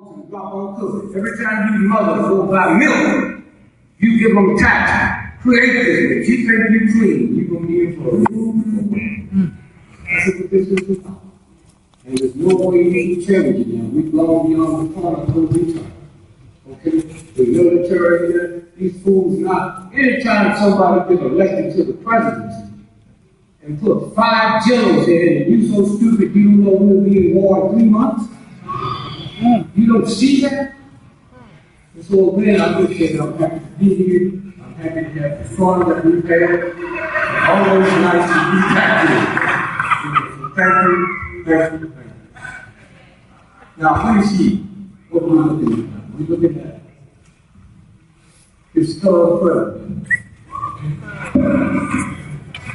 Drop on cook. Every time you mothers go buy milk, you give them tax. Create this. You think you clean, you're going to be in for a room. That's what this is about. And there's no way you can change it now. We've gone beyond the corner of the time. Okay? The military here, these fools not. Anytime somebody gets elected to the presidency and put 5 generals in, and you so stupid you don't know we'll be in war in 3 months? You don't see that? And so again, I'm just saying I'm happy to be here. I'm happy to have the fun that we've had. It's always nice to be back here. So thank you, thank you, thank you. Now, let me see what we're looking at. We're looking at this third president.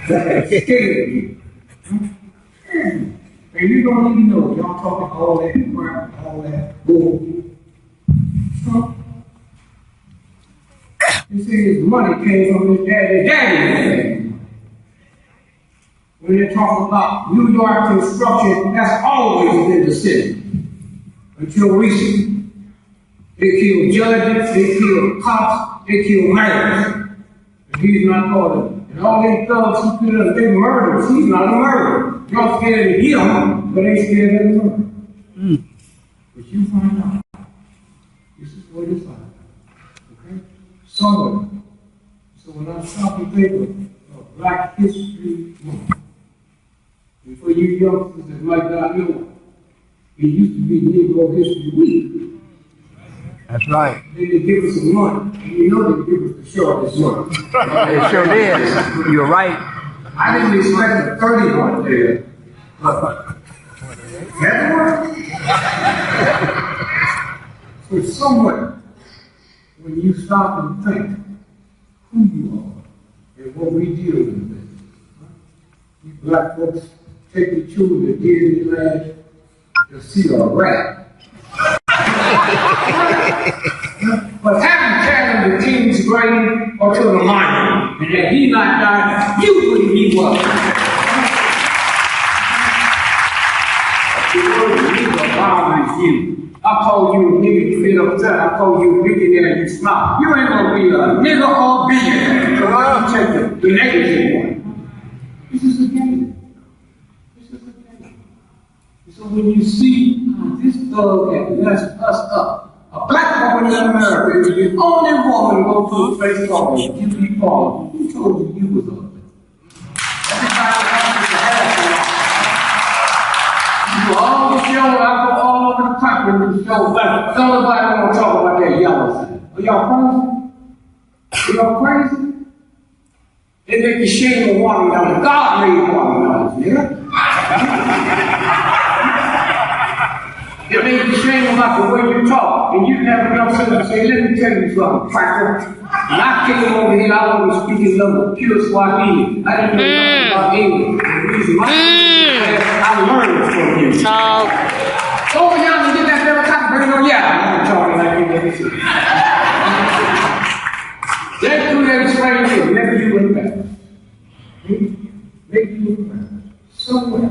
That's scared you. And you don't even know, y'all talking all that crap, all that bull. So, you see his money came from his daddy. When they talk about New York construction, that's always been the city. Until recently. They killed judges, they killed cops, they killed mayors. And he's not part of it. And all these thugs who could have been murderers, he's not a murderer. Y'all scared of him, but ain't scared of him. But you find out. This is what it's like. Okay? So when I stop and think of Black History Month, and for you youngsters that might not know, it used to be Negro History Week. That's right. Then they give us some money, and you know they give us the shortest money. It sure did. You're right. I didn't expect a 30 right there, but that worked. So somewhere, when you stop and think who you are and what we deal with, you black folks take the children that did in the land, you'll see a rat. But having carried the king's grave or to the monument, and that he not died, you wouldn't be what? The word nigga bothers you. I call you a nigga, you get upset. I call you a millionaire, and you smile. You ain't gonna be a nigga or billionaire. So I'll take the negative one. This is a game. This is a game. So when you see how this thug has messed us up, a black woman in America is the only woman to go to a place called a beauty parlor. Who told you you was ugly? Everybody else is a half. You do all the show, I go all over the country with the show, but don't nobody want to talk about that yellow side. Are y'all crazy? Are y'all crazy? They make the shame of watermelon. God made watermelons, nigga. It made you shame about the way you talk, and you never know something to say, let me tell you something, cracker. And I came over here, I wasn't speaking no pure Swahili. I didn't know nothing about English. The reason why I learned from you. Over here, you get that little copy, bring on, yeah, I'm talking like you never see. Let's do that explain to you, never you look back. Make you look back. Somewhere.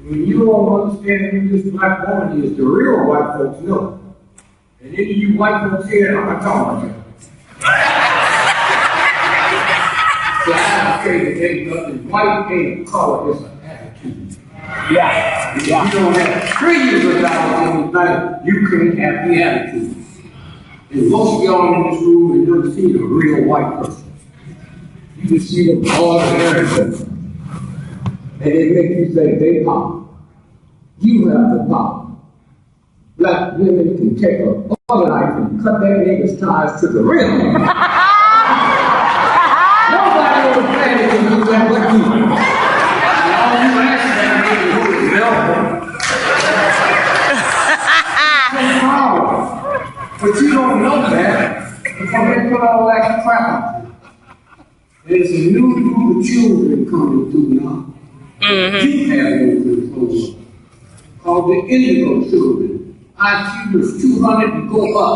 When you don't understand who this black woman is, the real white folks know. And any of you white folks here, I'm not talking about you. So I say that ain't nothing white, ain't color, it's an attitude. Yeah. If you don't have trillions of dollars in the bank, you can't have the attitude. And most of y'all in this room have never seen a real white person. You can see them all in everything. And they make you say, they pop. You have the power. Black women can take a butter knife and cut that nigga's ties to the rim. Nobody on the planet can do that but you. And all you ask that nigga who is Melvin. But you don't know that before they put all that crap on you. There's a new group of children coming through now. You have no control. Called the indigo children. IQ is 200 and go up.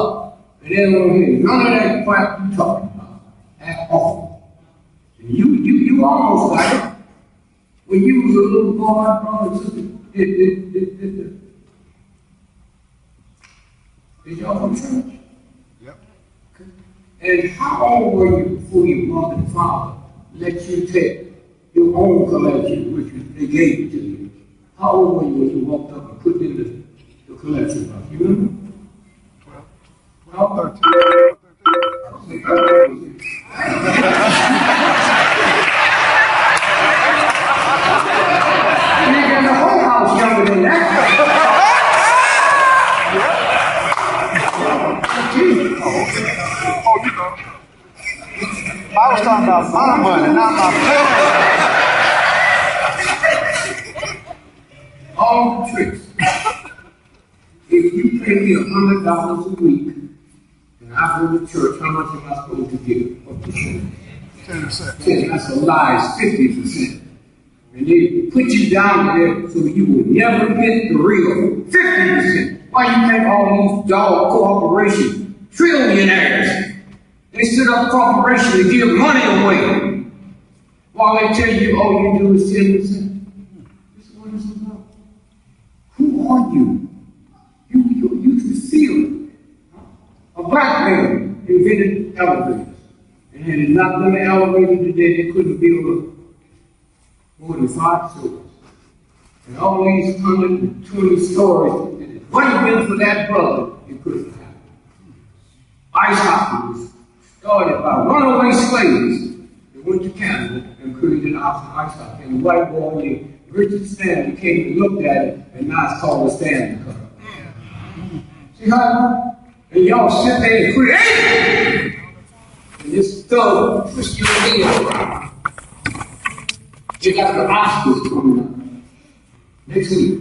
And they don't hear none of that crap you talking about at all. And you almost like it. When you was a little boy, brother, sister, Did y'all go to church? Yep. And how old were you before your mother and father let you take your own collection, which they gave to you? How old were you when you walked up and put in the collection box? You remember? 12, 13. Nigga, the whole house younger than that. Oh, you know. I was talking about my money, not my family. All the tricks. If you pay me $100 a week, and I go to church, how much am I supposed to give? What percent? 10%. That's a lie, it's 50%. And they put you down there so you will never get the real 50%. Why you think all these dog corporations, trillionaires, they set up corporations to give money away while they tell you all you do is 10%? This is what it's about. Who are you? You can feel it. A black man invented elevators. And had it not been an elevator today, they couldn't build more than 5 stories. And all these 120 stories, and if it wasn't been for that brother, it couldn't happen. Ice hockey was started by runaway slaves that went to Canada and created ice hockey. And the white boy named Richard Stanley came and looked at it, and now it's called the Stanley Cup. See how? And y'all sit there and create it! And this thug twist your head around. You got the Oscars coming up next week.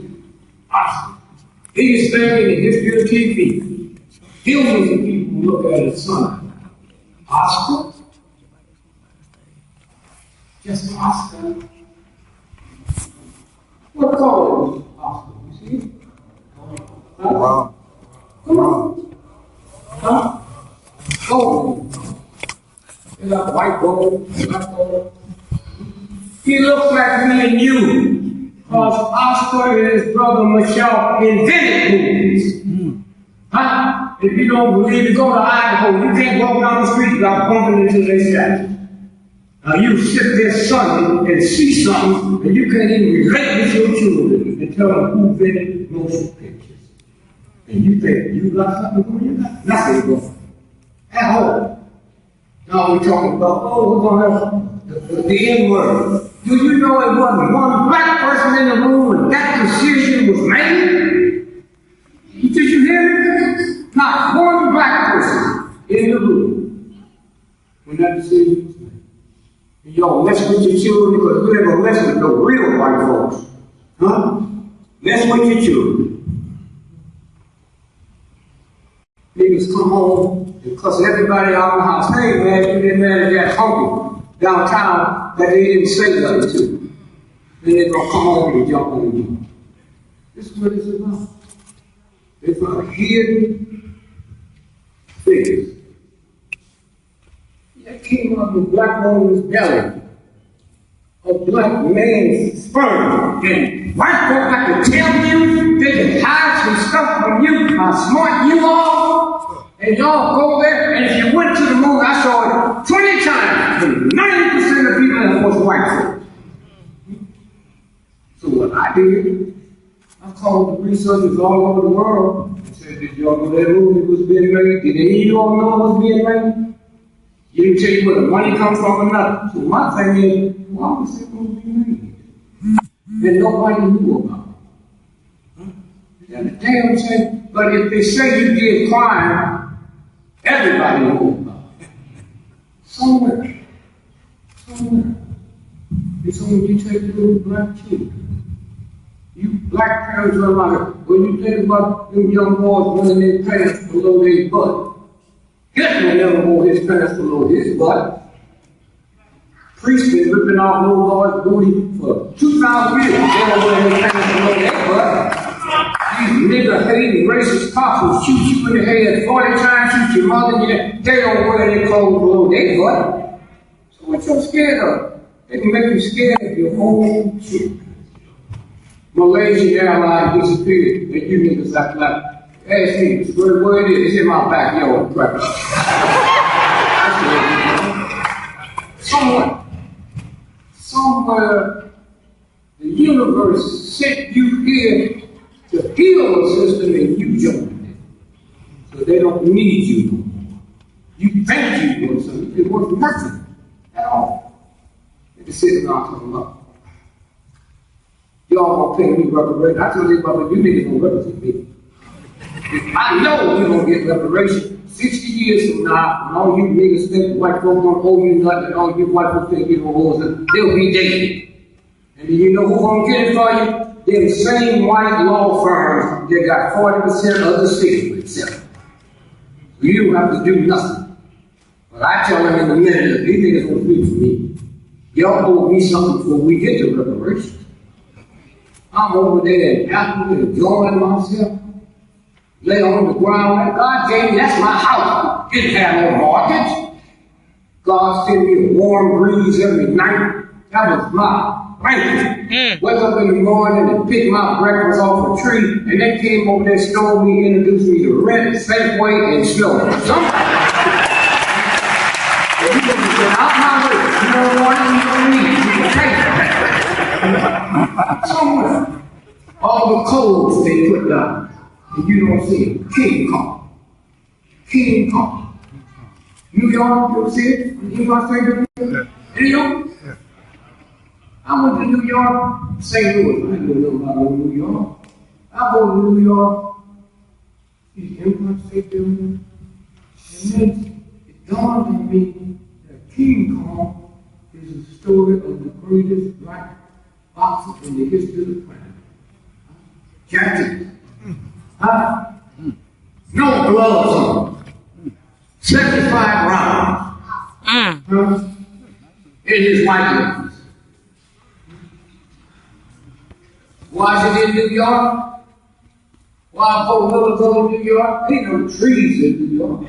Oscars. Biggest thing in the history of TV. Billions of people look at it Sunday. Oscar? Just Oscar? What color is Oscar? You see? Huh? Wow. Come on. Huh? Gold. They got white gold, black gold. He looks like me and you, because Oscar and his brother Michelle invented movies. Huh? If you don't believe it, go to Idaho. You can't walk down the street without bumping into their statue. Now you sit there Sunday and see something, and you can't even relate with your children and tell them who invented motion pictures. And you think you got something going, you got nothing going. At all. Now we're talking about, we're going to have the N-word. Do you know it wasn't one black person in the room when that decision was made? Did you hear it? Not one black person in the room when that decision was made. And y'all mess with your children because you never mess with no real white folks. Huh? Mess with your children. Niggas come home and cuss everybody out of the house. Hey man, you didn't marry that uncle downtown that they didn't say nothing to. Then they're gonna come home and jump on you. This is what it's about. They found hidden things. That came out of a black woman's belly. A black man's sperm. And white folk have to tell you, they can hide some stuff from you, how smart you are. And y'all go there, and if you went to the moon, I saw it 20 times, and 90% of people was white folk. So what I did, I called the researchers all over the world and said, did y'all know that movie was being made? Did any of you all know it was being made? You didn't tell you where the money comes from or nothing. So my thing is, why was it going to be made? And nobody knew about it. That's a damn shame. But if they say you did crime, everybody knows about it. Somewhere. It's only you take little black children. You black parents are like, when you think about them young boys running their pants below their butt. Hitler never wore his pants below his butt. Priests been ripping off little boys' booty for 2,000 years. They don't wear their pants below their butt. These nigger-hating racist cops will shoot you in the head 40 times, shoot your mother, they don't wear their clothes below their butt. So what you scared of? They can make you scared of your own children. Malaysian Airlines disappeared, and you niggas act like Ask me, where it is. It's in my backyard. Right. Somewhere, the universe sent you here to heal the system and you joined it. So they don't need you. You think you were something. It was nothing at all. They just sitting around talking about. Y'all gonna pay me reparation. I told you about you niggas gonna represent me. I know you're gonna get reparation. 60 years from now, when all you niggas think white folks don't owe you nothing, and all you white folks think you don't owe us nothing, they'll be dead. And then you know who's gonna get it for you? Them same white law firms that got 40% of the state itself. You don't have to do nothing. But I tell them in a minute that these niggas gonna speak for me. Y'all owe me something before we get to reparations. I'm over there in Apple enjoying myself. Lay on the ground like God gave me, that's my house. Didn't have no mortgage. God sent me a warm breeze every night. That was my blanket. Wake up in the morning and pick my breakfast off a tree, and they came over there, stole me, introduced me to rent, Safeway, and snow. Somebody. You can get out my way. You don't want it, you don't need it. You can take it. Somewhere. All the codes they put down. And you don't see it. King Kong. King Kong. New York, you ever see it? You know what I'm saying? New York? I went to New York, St. Louis. I didn't know about New York. I go to New York, see the Empire State Building, and then it dawned on me that King Kong is the story of the greatest black boxer in the history of the planet. Jackson. No gloves on. 75 rounds. In his white legs. Why is it in New York? Why go to New York? Ain't no trees in New York.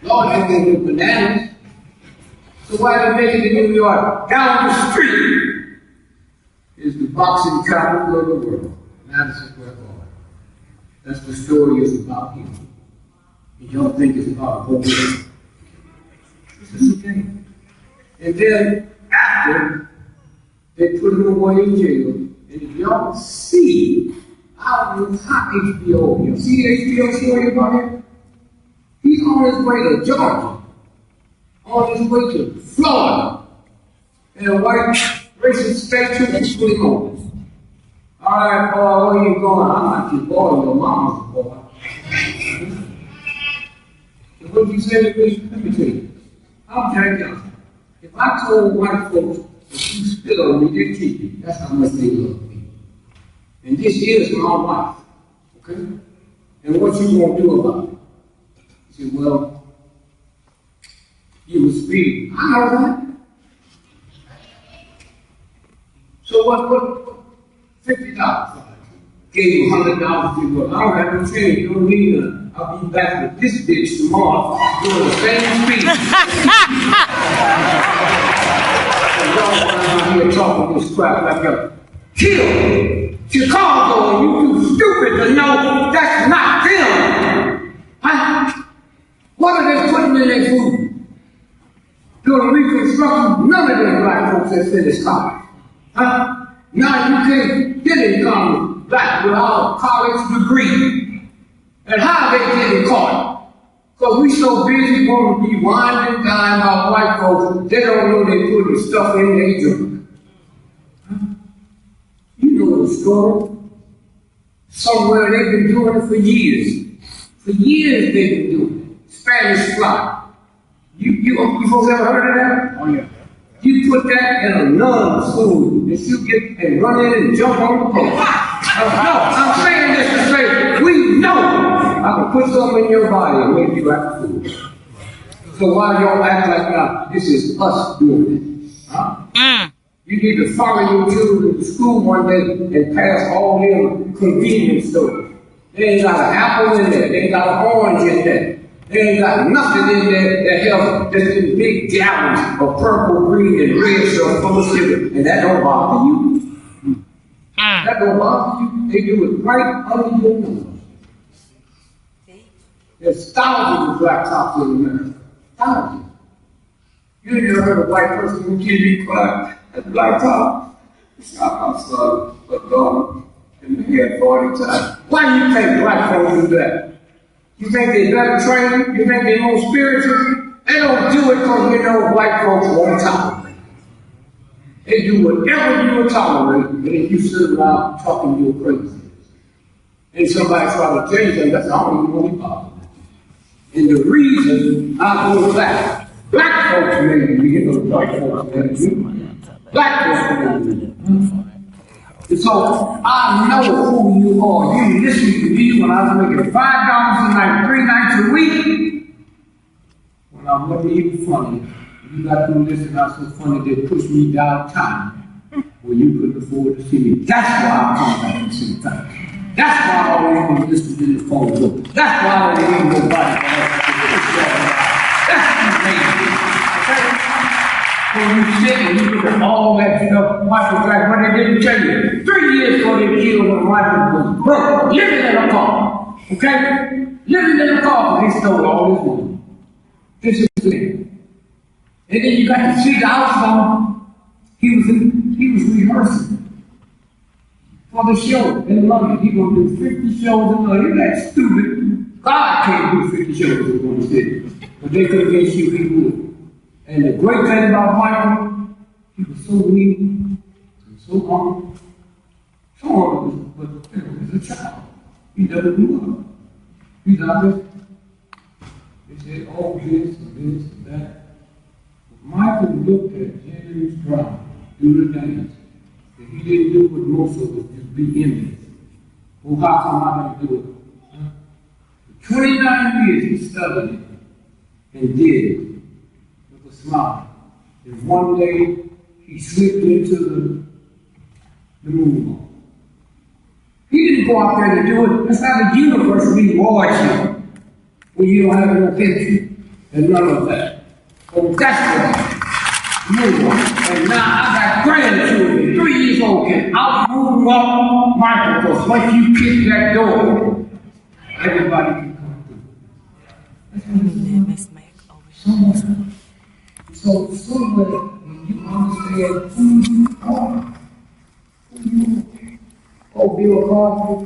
Lord, ain't no bananas. So why they make it in New York? Down the street is the boxing capital of the world. Madison Square Garden. That's the story is about him. You don't think it's about a whole thing. This is the thing. And then after they put him away in jail, and if y'all see, I don't know how HBO, you see the HBO story about him? He's on his way to Georgia, on his way to Florida, and a white racist state trooper pulling over. All right, boy, where you going? I'm not your boy, your mama's boy. So what you say to me? Let me tell you. I'm Jack Johnson. If I told white folks that you spit on me, they keep me. That's how much they love me. And this is my wife. Okay? And what you gonna do about it? He said, well, you was speeding. I know that. So what? $50. Gave you $100 to work. I don't have no change. You don't need none. I'll be back with this bitch tomorrow doing the same speed. And y'all out here talking this crap like a kill Chicago, and you too stupid to know that's not them. Huh? What are they putting in their food? Doing reconstruction, none of them black folks that finished college. Huh? Now you can't get in college black without a college degree. And how they getting caught? Because we so busy wanting to be winding down about white folks, they don't know they putting stuff in their drink. Huh? You know the story. Somewhere they've been doing it for years. For years they've been doing it. Spanish fly. You folks ever heard of that? Oh yeah. You put that in a nun's food, and she'll get and run in and jump on the boat. No, I'm saying this to say, we know I can put something in your body and make you act food. So why y'all act like now, this is us doing it? Huh? You need to follow your children to school one day and pass all their convenience stores. They ain't got an apple in there, they ain't got an orange in there. They ain't got nothing in there that helps just in big gallons of purple, green, and red stuff full of sugar. And that don't bother you. That don't bother you. They do it right under your nose. There's thousands of black cops in America. Thousands. You never heard a white person who can't be quiet at the black cop. Shot my son, but daughter, in the head 40 times. Why do you think black folks do that? You think they're better trained? You think they're more spiritual? They don't do it because they know white folks won't tolerate. They do whatever you will tolerate, and then you sit around talking your crazy. And somebody try to change them, that's all you want to bother. And the reason I go back, black folks made me, you know, white folks made me. Black folks made me. And so I know who you are. You listen to me when I was making $5 a night, 3 nights a week. When I wasn't even funny. You got to listen, I was so funny they pushed me downtown where you couldn't afford to see me. That's why I come back and see things. That's why I always want to listen to this phone book. That's why I don't need nobody That's amazing. When you sit and you look at all that, you know, Michael Jackson, what they didn't tell you. 3 years ago they killed when Michael was broke, living in a car. Okay? Living in a car because he stole all his money. This is the thing. And then you got to see the outcome. He was rehearsing for the show in London. He gonna do 50 shows in London. That's stupid. God can't do 50 shows in one city. But they could against you, he would. And the great thing about Michael, he was so weak and so humble. So humble, but he was a child. He never grew up. He's out there. They said, oh, this and that. Michael looked at James Brown do the dance, and he didn't do what most of us just be envious. Well, how come I didn't do it? For 29 years he studied it and did it with a smile. And one day he slipped into the moonwalk. He didn't go out there to do it. That's how the universe rewards you when you don't have no attention and none of that. So that's what moonwalk. And now I got grandchildren, 3 years old, can out moonwalk Michael, because once you kick that door, everybody can come through. So somewhere when you understand who you are, oh, Bill Cosby,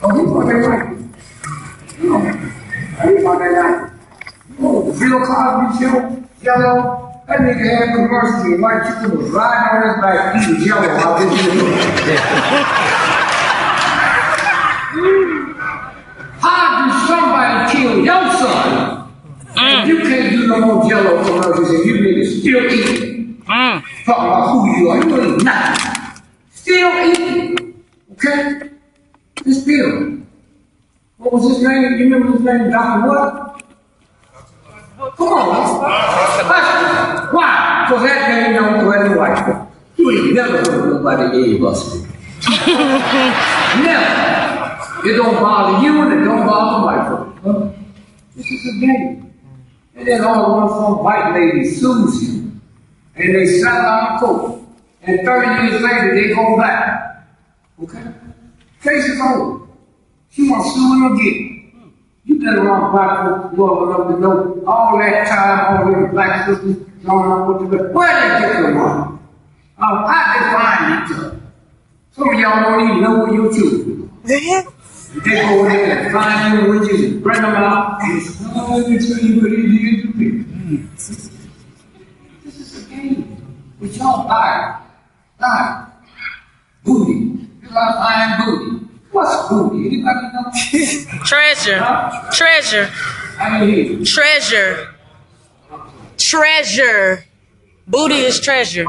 oh, he thought they liked it. You know, he thought they liked it. Oh, the Bill Cosby show, Jello, that nigga had commercials and white chicken was riding on his back eating Jello while this How do somebody kill your son? And you can't do no more Jello commercials and you niggas still eating. Talking about who you are, you ain't nothing. Still eating. Okay? This Bill. What was his name? You remember his name? Dr. what? Come on, why? Because that name don't go any white. You ain't never heard nobody gave us it. Never. It don't bother you and it don't bother white folks. Huh? This is a game. And then all of some white lady sues you. And they sell out a coat. And 30 years later they go back. Okay? Case is over. She wants to sue him again. You been around black folks long enough to know all that time, all the black sisters, knowing what to do. Where they get the money? How they find each other? Some of y'all don't even know where your children are. They go in there and find you witches and bring them out and say, oh, let me tell you what he did to people. This is a game. But y'all buy booty. You like buying booty. What's booty? Anybody know? Treasure. Huh? Treasure. I mean, treasure. Treasure. Booty is treasure.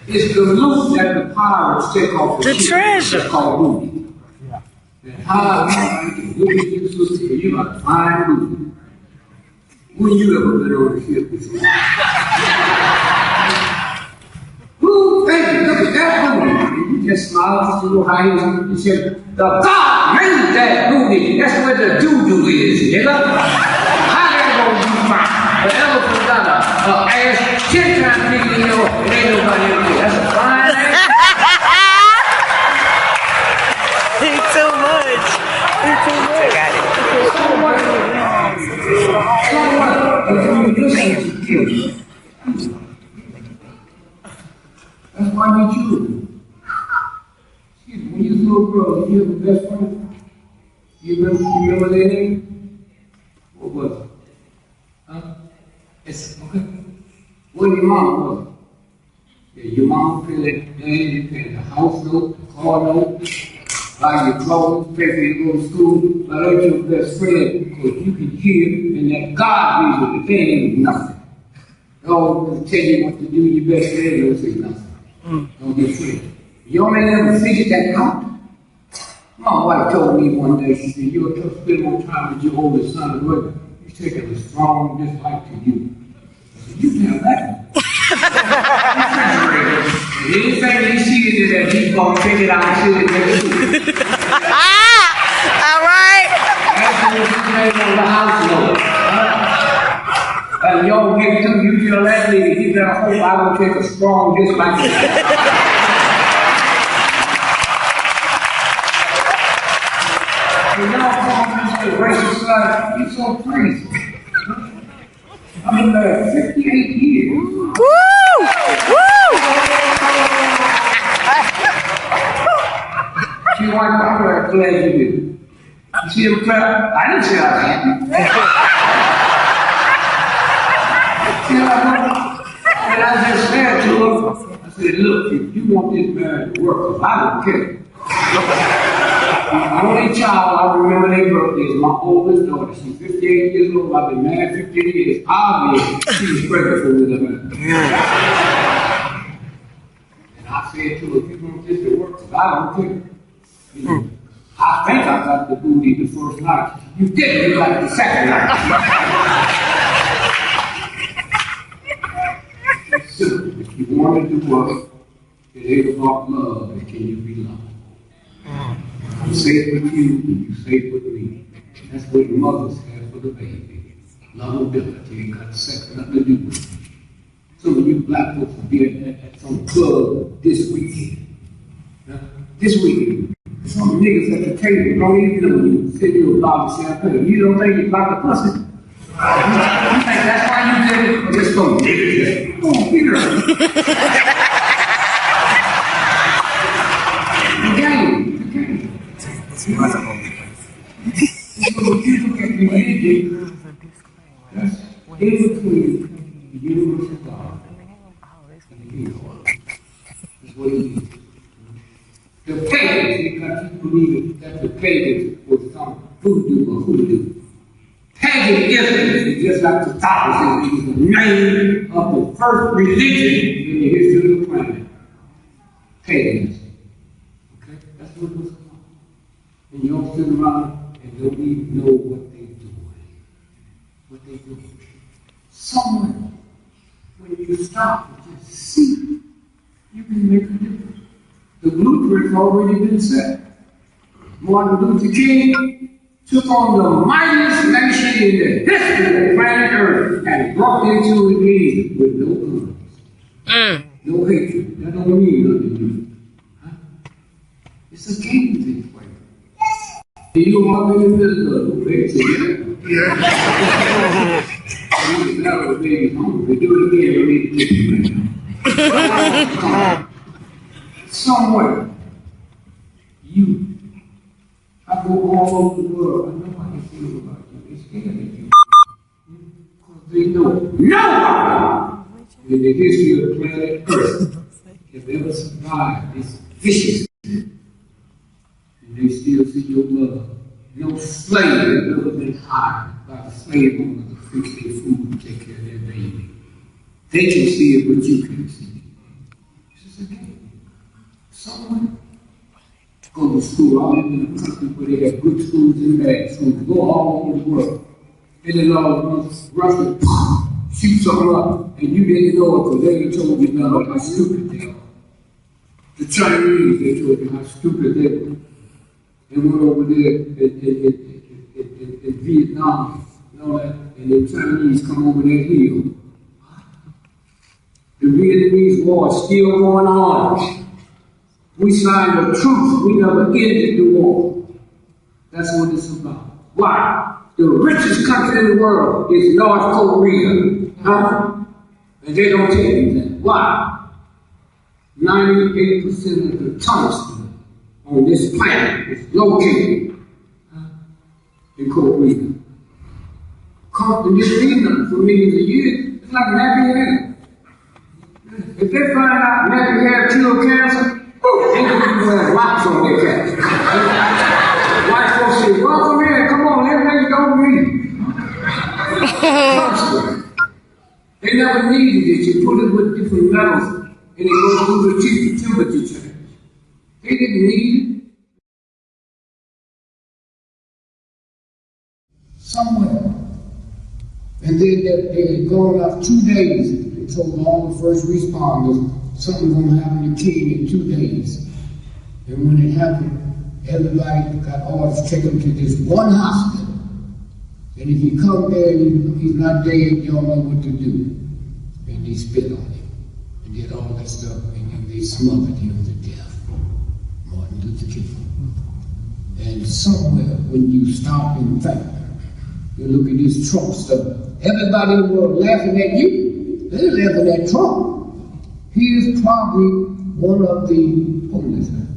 It's the loot that the pirates take off the treasure. It's called booty. How you look at your sister, you got to find booty. When you ever been on the ship before? Who? Thank you. Look at that booty. You just smile, you know how he was. He said, the God made that booty. That's where the doo-doo is, nigga. How they gonna be fine? The elephant got a ass 10 times bigger than yours, and ain't nobody ever did. That's a fine ass. Too much. That's why you choose. When you was a little girl, you have a best friend. You remember their name? What was it? Huh? It's okay. What your mom was? Yeah, your mom paid it, you paid the house note, the car note, buy your clothes, pay for you to go to school, but ain't your best friend, because you can hear in that God vision, the thing ain't nothing. Don't tell you what to do, your best friend don't say nothing. Don't get free. You only never figured that out. My wife told me one day, she said, you'll spend more time with your oldest son, but he's taking a strong dislike to you. I said, you tell that. Anything he sees that he's going to take it out and see it next week. All right. That's what you made on the house note. And y'all get to you tell that lady, he better hope I don't take a strong dislike to you. And y'all come on this racist side, you're so crazy. I've been married 58 years. Woo! Woo! She went back to her, glad you did. You see him clap? I didn't say I was happy. See how I know? And I just said to her, I said, look, if you want this marriage to work, I don't care. My only child, I remember their birthday, is my oldest daughter. She's 58 years old. I've been married 15 years. Obviously, she was pregnant for me. And I said to her, if you want this to work, I don't care. You know, I think I got the booty the first night. You didn't, you got it the second night. So, if you wanted to work, it ain't about love, and can you be loved? I'm safe with you, and you safe with me. That's what mothers have for the baby. Lovability ain't got sex nothing to do with it. Some of you black folks will be at some club this weekend. This weekend, some niggas at the table don't even know you. Say you're a bottle of champagne. You don't think you're about to pussy? You think that's why you did it? Or just some niggas? Come on, Peter. The game. That's in between the universe of God and the universe. That's what it is. The pagans, because you believe that the pagans was some voodoo or hoodoo. Paganism is just like the Taoism. It was the name of the first religion in the history of the planet. Paganism. Okay? That's what it was called. And you all sit around and don't even know what they're doing. What they're doing. Somewhere, when you stop and just see, you can make a difference. The blueprint's already been set. Martin Luther King took on the mightiest nation in the history of planet Earth and brought it to his knees with no guns. No hatred. That don't mean nothing to you. Huh? It's a game thing for you. You walk in the middle of the place. Yeah. You never baby home. We do it again, we need to take you back. Somewhere, you, I go all over the world, I know how they feel about you. They're scared of you. Because they know nobody in the history of the planet Earth has ever survived this viciousness. And they still see your love. No slave has ever been hired by the slave owners to fix their food and take care of their baby. They can see it, but you can't see it. This is a game. Someone go to school. I live in a country where they have good schools and bad schools. Go all over the world. And then all of us rush and shoot something up, and you didn't know it because they told you nothing how stupid they are. The Chinese, they told you how stupid they were. They went over there in Vietnam and all that, and the Chinese come over that hill. The Vietnamese war is still going on. We signed a truce, we never ended the war. That's what it's about. Why? The richest country in the world is North Korea. Huh? And they don't tell you that. Why? 98% of the tungsten on this planet is located in Korea. And this means nothing for millions of years. It's like nappy hair. If they find out nappy hair cure cancer, they gonna be wearing rocks on their cancer. White folks say, welcome here, come on, everything don't read. They never needed it. You put it with different metals and it goes through the temperature change. They didn't need it. Somewhere. And then they had gone out 2 days and told all the first responders something's going to happen to King in 2 days. And when it happened, everybody got orders to take him to this one hospital. And if he come there and he's not dead, you don't know what to do. And they spit on him and did all that stuff, and then they smothered him to death. Martin Luther King. And somewhere when you stop and think, you look at this Trump stuff, everybody in the world laughing at you, they're laughing at Trump. He is probably one of the homeless men.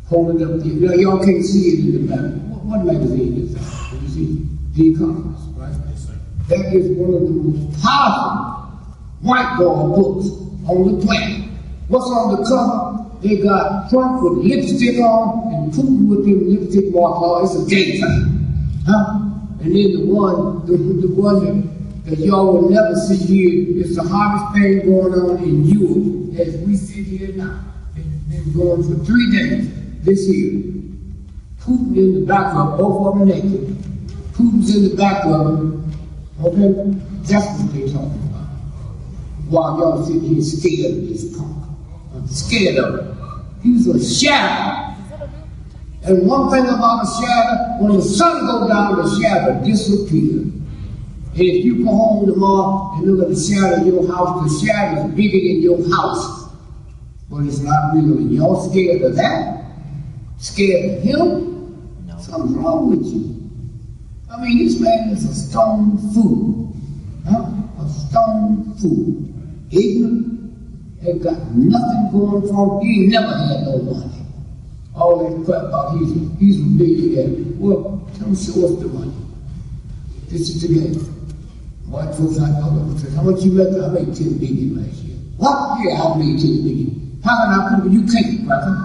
Holding up the, now y'all can't see it in the back. What magazine is that? Can you see? The Economist, right? That is one of the most powerful whiteboard books on the planet. What's on the cover? They got Trump with lipstick on and Putin with them lipstick marks on. It's a gay thing. Huh? And then the one that y'all will never see here is the hottest thing going on in Europe as we sit here now. It's been going for 3 days this year. Putin in the back of it, both of them naked. Putin's in the back of it. Okay? That's what they're talking about. While y'all sitting here scared of this punk. I'm scared of it. He's a shadow. And one thing about a shadow, when the sun goes down, the shadow disappears. And if you go home tomorrow and look at the shadow of your house, the shadow is bigger than your house. But it's not real. And y'all scared of that? Scared of him? No. Something's wrong with you. I mean, this man is a stone fool. Huh? A stone fool. Ignorant. Ain't got nothing going for him. He ain't never had no money. All that crap about he's a billionaire. Well, come show us the money. This is the game. White folks like, how much you make? I made 10 billion last year. What? Yeah, I made 10 billion. How can I prove you can't, cracker?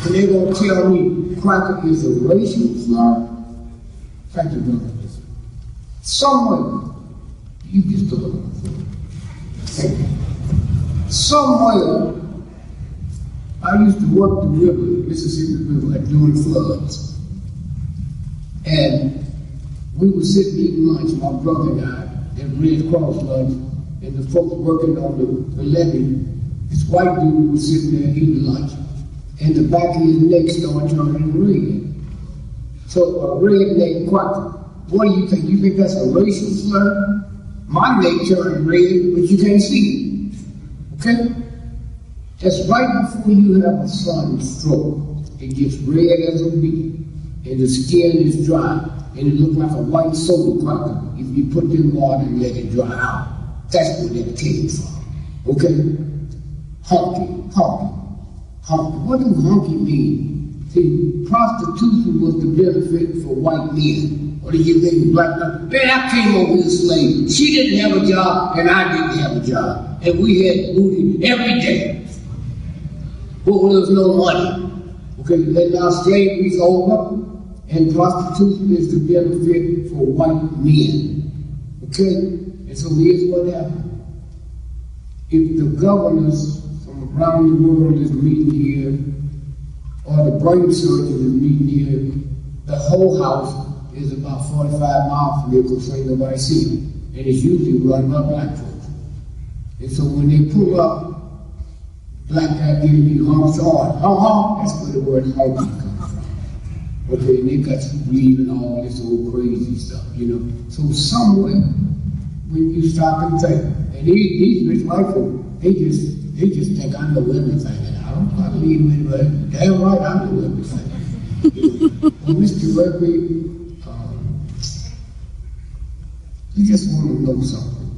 And they're gonna tell me cracker is a racial slur? Thank you, brother. Somewhere, you get to look for it. Somewhere, I used to work the river, Mississippi River, during floods. And we were sitting eating lunch, my brother and I, at Red Cross lunch, and the folks working on the levee, this white dude was sitting there eating lunch, and the back of his neck started turning red. So a redneck quacker. What do you think? You think that's a racial slur? My neck turned red, but you can't see it. Okay? That's right before you have a sunstroke. It gets red as a beet, and the skin is dry, and it looks like a white soda cracker if you put it in water and let it dry out. That's where that came from. Okay? Honky, honky, honky. What does honky mean? See, prostitution was the benefit for white men. What do you mean, black men? Man, I came over here slave. She didn't have a job, and I didn't have a job. And we had booty every day. But there was no money. Okay, and now slavery's over, and prostitution is the benefit for white men. Okay? And so here's what happened. If the governors from around the world is meeting here, or the brain surgeon is meeting here, the whole house is about 45 miles from here because ain't nobody see it. And it's usually run by black folks. And so when they pull up, black guy giving me honks on. That's where the word honky comes from. Okay, and they got you breathing all this old crazy stuff, you know. So somewhere, when you stop and think, and these rich white folk, they just think I know everything, and I don't believe anybody. Damn right, I know everything. Well, Mr. Gregory, you just want to know something.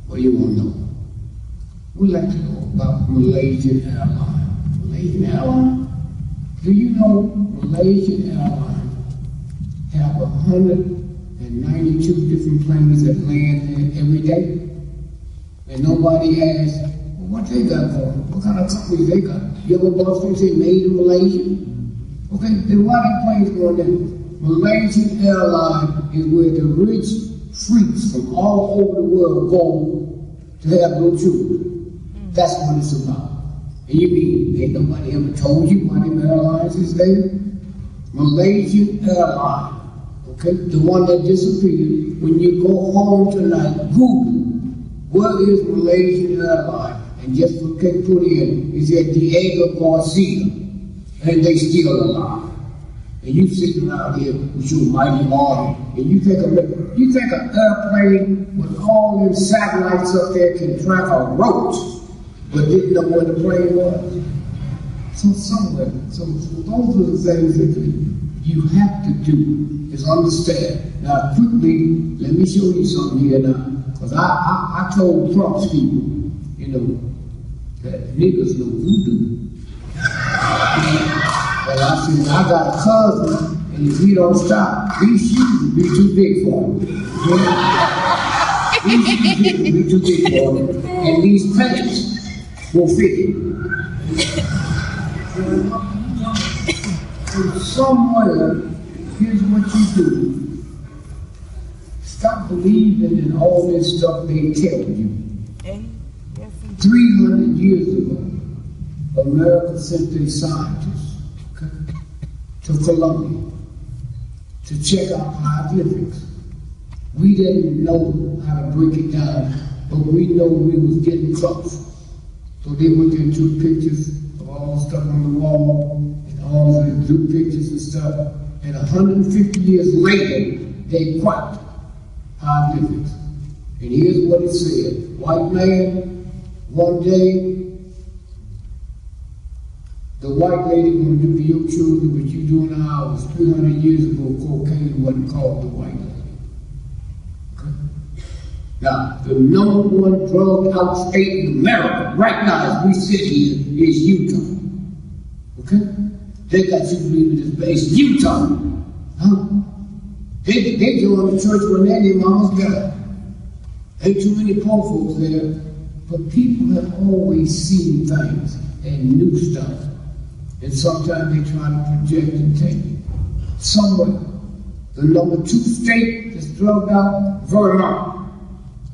What do you want to know? We'd like to know about Malaysian Airlines. Malaysian Airlines? Do you know Malaysian Airlines have 192 different planes that land there every day? And nobody asks, well, what they got going? What kind of companies they got? You ever bought something say made in Malaysia? Okay, then why are planes going there? Malaysian Airlines is where the rich freaks from all over the world go to have no children. That's what it's about. And you mean, ain't nobody ever told you why them airlines is there? Malaysian Airlines, okay? The one that disappeared. When you go home tonight, Google, where is Malaysian Airlines? And just put in, is at Diego Garcia. And they still alive. And you sitting around here with your mighty army, and you think an airplane with all them satellites up there can track a roach, but didn't know where the plane was? So those are the things that you have to do, is understand. Now quickly, let me show you something here now, because I told Trump's people, that niggas know voodoo. Well, I said, I got a cousin, and if he don't stop, these shoes will be too big for him. These shoes will be too big for him, and these pants will fit him. So somewhere, here's what you do. Stop believing in all this stuff they tell you. 300 years ago, America sent their scientists to Colombia to check out hieroglyphics. We didn't know how to break it down, but we know we was getting close. So they went there and took pictures of all the stuff on the wall, and all the blue pictures and stuff. And 150 years later, they cracked hieroglyphics. And here's what it said. White man, one day, the white lady going to do to your children what you doing ours. 300 years ago, cocaine wasn't called the white lady. Okay? Now, the number one drug out state in America, right now as we sit here, is Utah. Okay? They got you believing this base. Utah. Huh? They joined the church when they their mama's got. Ain't too many poor folks there. But people have always seen things and knew stuff. And sometimes they try to project and take it. Somewhere, the number 2 state that's drugged out, Vermont.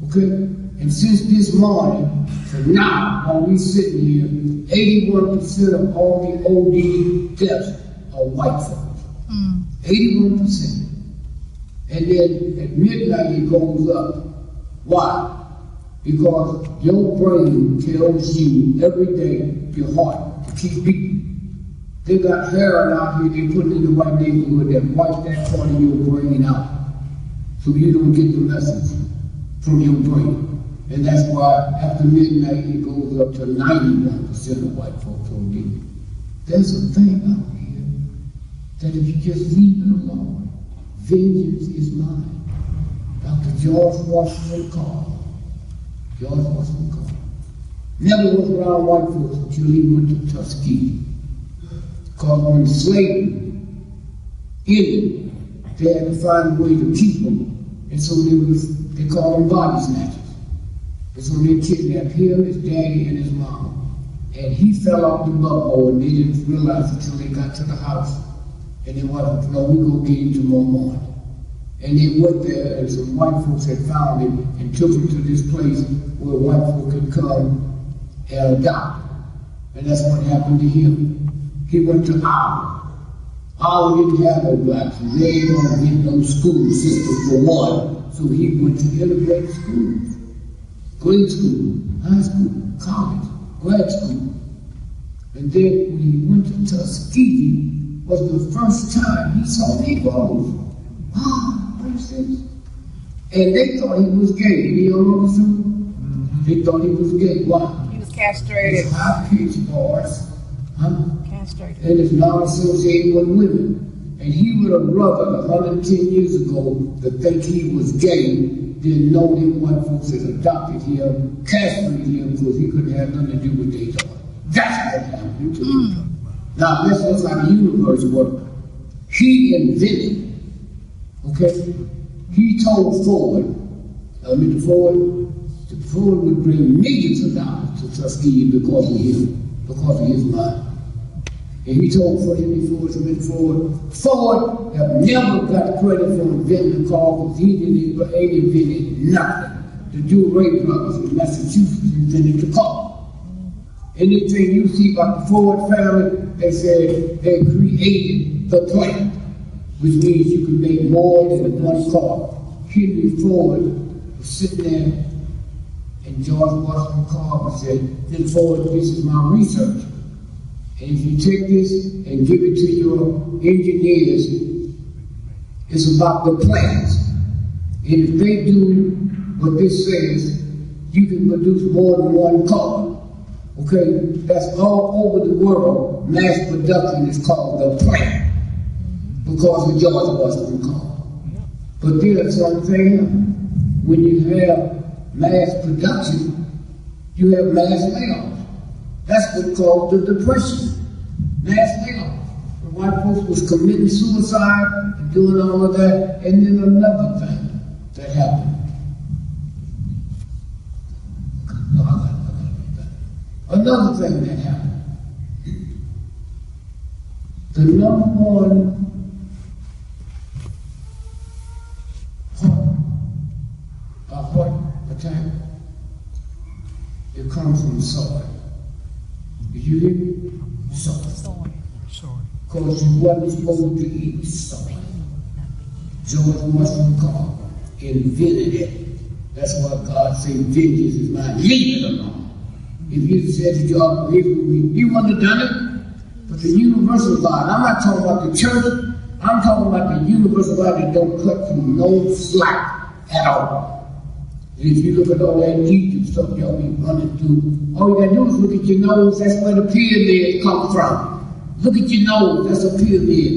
Okay? And since this morning to now, while we sitting here, 81% of all the OD deaths are white folks. 81%. And then at midnight it goes up. Why? Because your brain tells you every day, your heart, to keep beating. They got heroin out here, they put it in the white neighborhood that wipe that part of your brain out. So you don't get the message from your brain. And that's why after midnight it goes up to 91% of white folks OD. There's a thing out here that if you just leave it alone, vengeance is mine. Dr. George Washington Carver. George Washington Carver. Never was around white folks until he went to Tuskegee. Because when slavery ended, they had to find a way to keep them. And so they called them body snatchers. And so they kidnapped him, his daddy, and his mom. And he fell off the buckboard and they didn't realize until they got to the house. And they wanted to know, we go get him tomorrow morning. And they went there, and some white folks had found him and took him to this place where white folk could come and adopt. And that's what happened to him. He went to Iowa. Iowa didn't have no blacks. They ain't gonna get no school system for one. So he went to integrated schools. Grade school, high school, college, grad school. And then when he went to Tuskegee, was the first time he saw Negroes. What is this? And they thought he was gay. You know the truth? They thought he was gay. Why? He was castrated. His high pitched voice. and is now associated with women. And he would have brother 110 years ago that think he was gay, didn't know them white folks had adopted him, castrated him because he couldn't have nothing to do with their daughter. That's what happened to him. Now let's look how the universe works. He invented, okay? He told Ford, Ford would bring millions of dollars to Tuskegee because of him, because of his mind. And he told Henry Ford have never got credit for inventing the car because he ain't invented nothing. The GREgory brothers in Massachusetts invented the car. Anything you see about the Ford family, they said they created the plant, which means you can make more than one car. Henry Ford was sitting there, and George Washington Carver said, "Then Ford, this is my research. And if you take this and give it to your engineers, it's about the plans. And if they do what this says, you can produce more than one car." Okay, that's all over the world. Mass production is called the plant because of George Washington Carver. But there's something, when you have mass production, you have mass layoffs. That's what caused the Depression. Mass layoffs. The white folks was committing suicide and doing all of that. And then another thing that happened. Another thing that happened. The number one heart attack, it comes from soil. Did you hear me? Soil. Because you wasn't supposed to eat soil. George Washington Carver invented it. That's why God said, "Vengeance is mine. Leave it alone." If you said to God, he wouldn't have done it. But the universal God, I'm not talking about the church, I'm talking about the universal God that don't cut through no slack at all. And if you look at all that Egypt stuff y'all be running through, all you gotta do is look at your nose. That's where the pyramids come from. Look at your nose. That's a pyramid.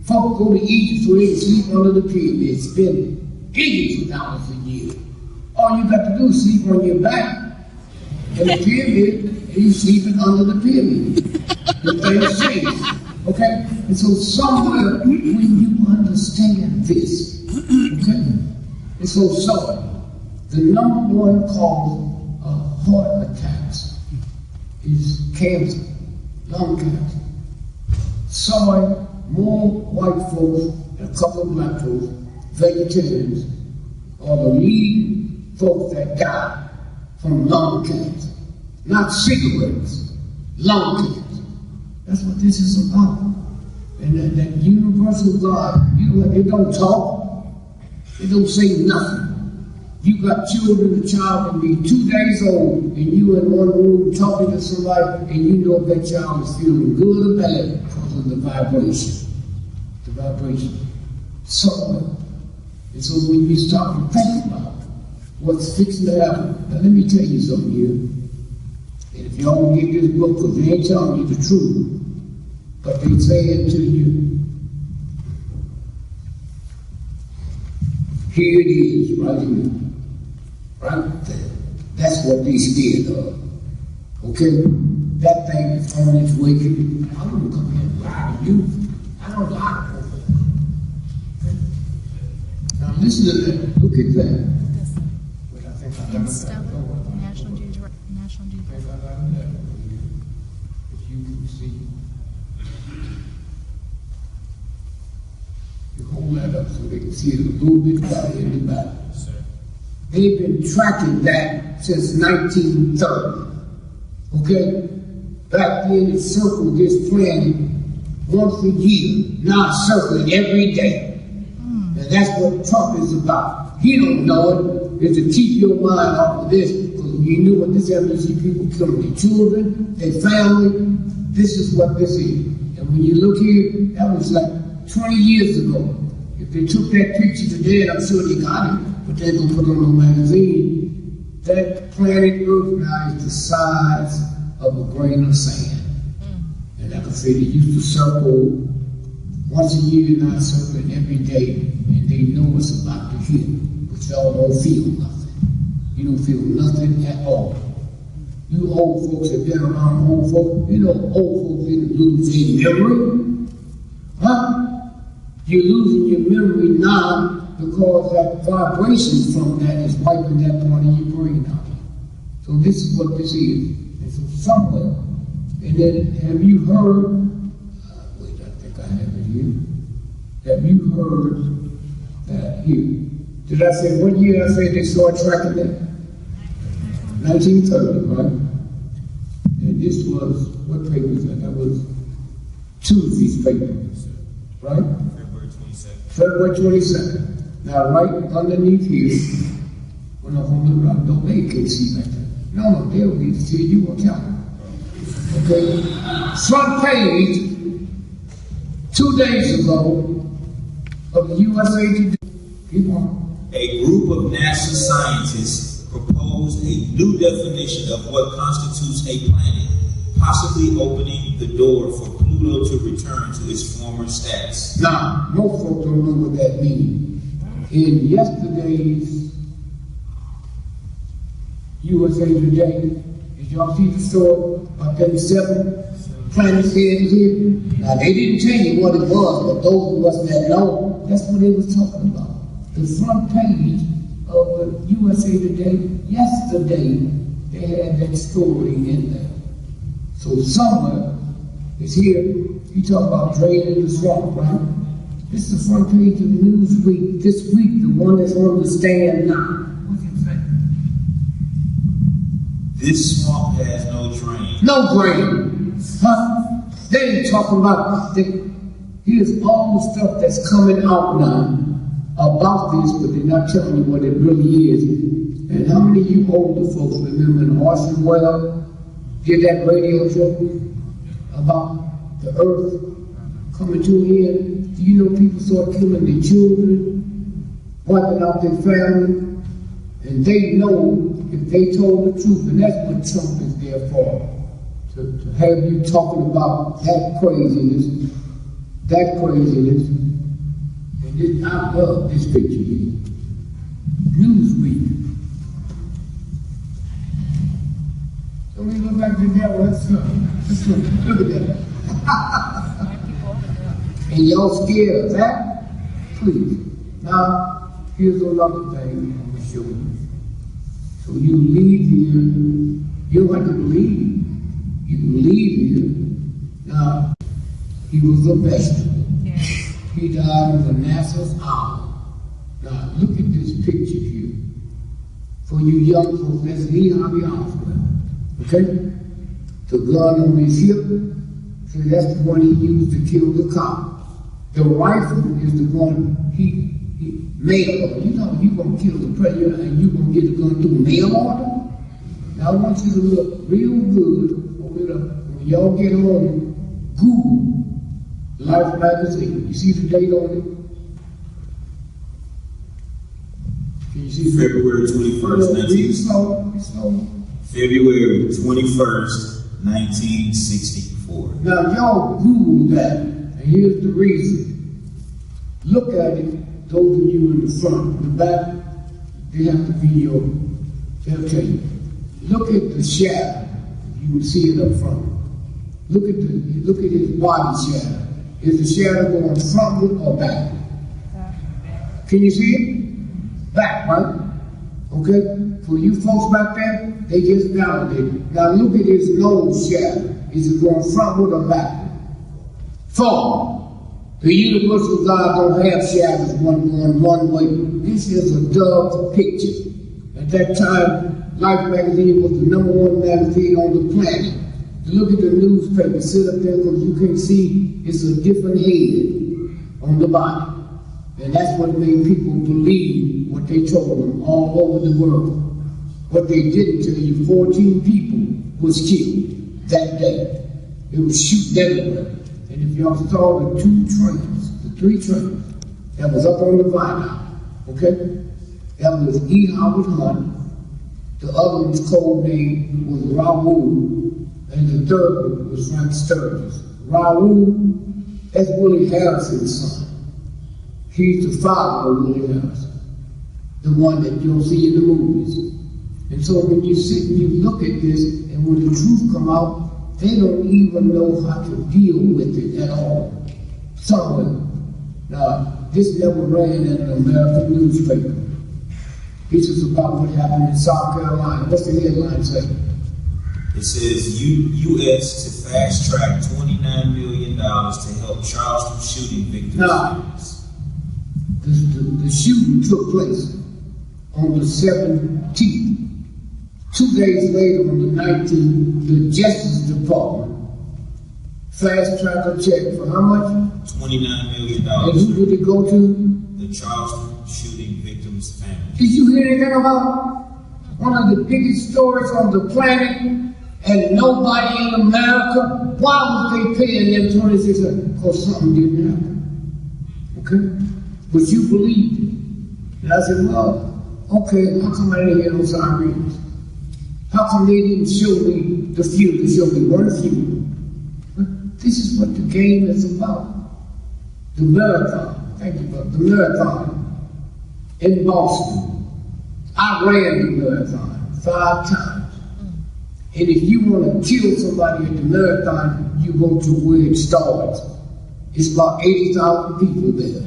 Folks go to Egypt so they can sleep under the pyramid, spend billions of dollars a year. All you got to do is sleep on your back in the pyramid, and you sleeping under the pyramid. The thing changes. Okay? And so somewhere when you understand this, okay? And so the number one cause of heart attacks is cancer, lung cancer. Soy, more white folks and a couple of black folks, vegetarians, are the lead folks that die from lung cancer. Not cigarettes, lung cancer. That's what this is about. And that universal God, they don't talk, they don't say nothing. You got children, the child can be 2 days old, and you in one room talking to somebody, and you know if that child is feeling good or bad because of the vibration. The vibration. And so when you start to think about what's fixing to happen, now let me tell you something here. And if y'all don't get this book, because they ain't telling you the truth, but they say it to you. Here it is, right here. Right there. That's what they scared of. Okay? That thing is on its way to you. I don't come here and lie to you. I don't lie to you. Now listen to that. Look at that. But I think I got it. National Geographic. If you can see. You hold that up so they can see it a little bit better in the back. They've been tracking that since 1930. Okay? Back then it circled this planet once a year. Now it's circling every day. And that's what Trump is about. He don't know it. It's to keep your mind off of this. Because you knew what this happens, you see people killing their children, their family. This is what this is. And when you look here, that was like 20 years ago. If they took that picture today, and I'm sure they got it, but they're going to put it on a magazine, that planet Earth now is the size of a grain of sand. And they're I said they used to circle once a year, not circling every day, and they know it's about to hit, but y'all don't feel nothing. You don't feel nothing at all. You old folks have been around old folks. You know old folks didn't lose their memory. Huh? You're losing your memory now because that vibration from that is wiping that part of your brain out. So this is what this is. And so somewhere, and then have you heard, wait, I think I have it here. Have you heard that here? Did I say, what year I said they started tracking that? 1930, right? And this was, what paper was that? That was Tuesday's paper, right? February 22nd. February 22nd. Now, right underneath here, well, no, hold it up. Don't make it see like that. No, they'll need to see you on camera. Okay? Front page, 2 days ago, of the USA Today. Keep on. A group of NASA scientists proposed a new definition of what constitutes a planet, possibly opening the door for Pluto to return to its former status. Now, most folks don't know what that means. In yesterday's USA Today, did y'all see the story about them 7 planets here? Now, they didn't tell you what it was, but those of us that know, that's what they was talking about. The front page of the USA Today, yesterday, they had that story in there. So somewhere, it's here, you talk about draining the swamp, right? This is the front page of Newsweek this week, the one that's on the stand now. What's it say? This swamp has no drain. No drain. Huh? They ain't talking about, here's all the stuff that's coming out now about this, but they're not telling you what it really is. And how many of you older folks remember in Orson Welles did that radio show about the earth coming to an end? Do you know people started killing their children, wiping out their family? And they know if they told the truth, and that's what Trump is there for, to have you talking about that craziness. And this, I love this picture here. Newsweek. Don't we look like the devil? Let's look at that. And y'all scared of that? Please. Now, here's another thing I'm going to show you. So you leave here, you don't have to believe. You can leave here. Now, he was a vegetable. He died of a NASA's arm. Now, look at this picture here. For you young folks, that's Lee Harvey Oswald. Okay? The gun on his hip, so that's the one he used to kill the cop. The rifle is the one he mail order. You know you're going to kill the president and you're going to get the gun through mail order? Now I want you to look real good over there. When y'all get home, Google Life magazine. You see the date on it? Can you see February 21st, 1964. February 21st, 1964. Now y'all Google that, and here's the reason. Look at it, those of you in the front, in the back, they have to be they'll tell you. Look at the shadow, you will see it up front. Look at his body shadow. Is the shadow going frontward or back? Can you see it? Back, right? Okay? For you folks back there, they just validated. Now look at his nose shadow. Is it going frontward or backward? Forward. The universal God don't have shadows one going one way. This is a dove picture. At that time, Life magazine was the #1 magazine on the planet. Look at the newspaper, sit up there because you can see it's a different head on the body. And that's what made people believe what they told them all over the world. What they didn't tell you, 14 people was killed that day. It was shooting everywhere. And if y'all saw the 2 trains, the 3 trains, that was up on the viaduct, okay? That was E. Howard Hunt. The other one's code name was Raoul. And the third one was Frank Sturgis. Raul, that's Willie Harrison's son. He's the father of Willie Harrison, the one that you'll see in the movies. And so when you sit and you look at this, and when the truth come out, they don't even know how to deal with it at all. Some women. Now, this never ran in an American newspaper. This is about what happened in South Carolina. What's the headline say? It says U.S. to fast track $29 million to help Charleston shooting victims. Now, the shooting took place on the 17th. 2 days later, on the 19th, the Justice Department fast tracked a check for how much? $29 million. And who did it go to? The Charleston shooting victims' family. Did you hear anything about one of the biggest stories on the planet? And nobody in America, why was they paying them $26? Because something didn't happen. Okay? But you believed it. And I said, well, okay, how come I didn't hear no sirens? How come they didn't show me the few to show me one few? But this is what the game is about. The marathon. Thank you, brother. The marathon in Boston. I ran the marathon 5 times. And if you want to kill somebody at the marathon, you go to where it starts. It's about 80,000 people there.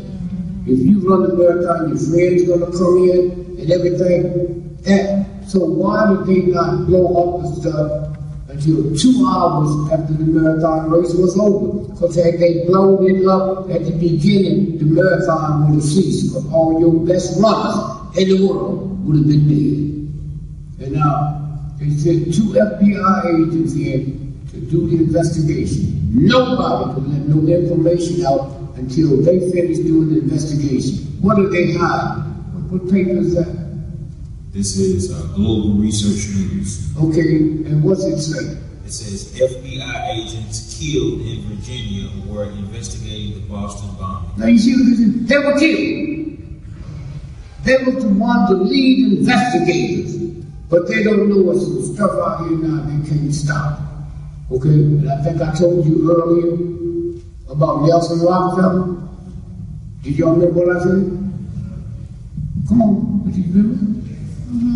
If you run the marathon, your friends are going to come in and everything. So why did they not blow up the stuff until 2 hours after the marathon race was over? Because had they blown it up at the beginning, the marathon would have ceased. Because all your best runners in the world would have been dead. And now, they sent 2 FBI agents in to do the investigation. Nobody could let no information out until they finished doing the investigation. What did they hide? What paper is that? This is Global Research News. Okay, and what's it say? It says FBI agents killed in Virginia who were investigating the Boston bombing. Now you see what this is? They were killed. They were the ones, the lead investigators. But they don't know what's some stuff out here now they can't stop. Okay? And I think I told you earlier about Nelson Rockefeller. Did y'all remember what I said? Come on, did you remember?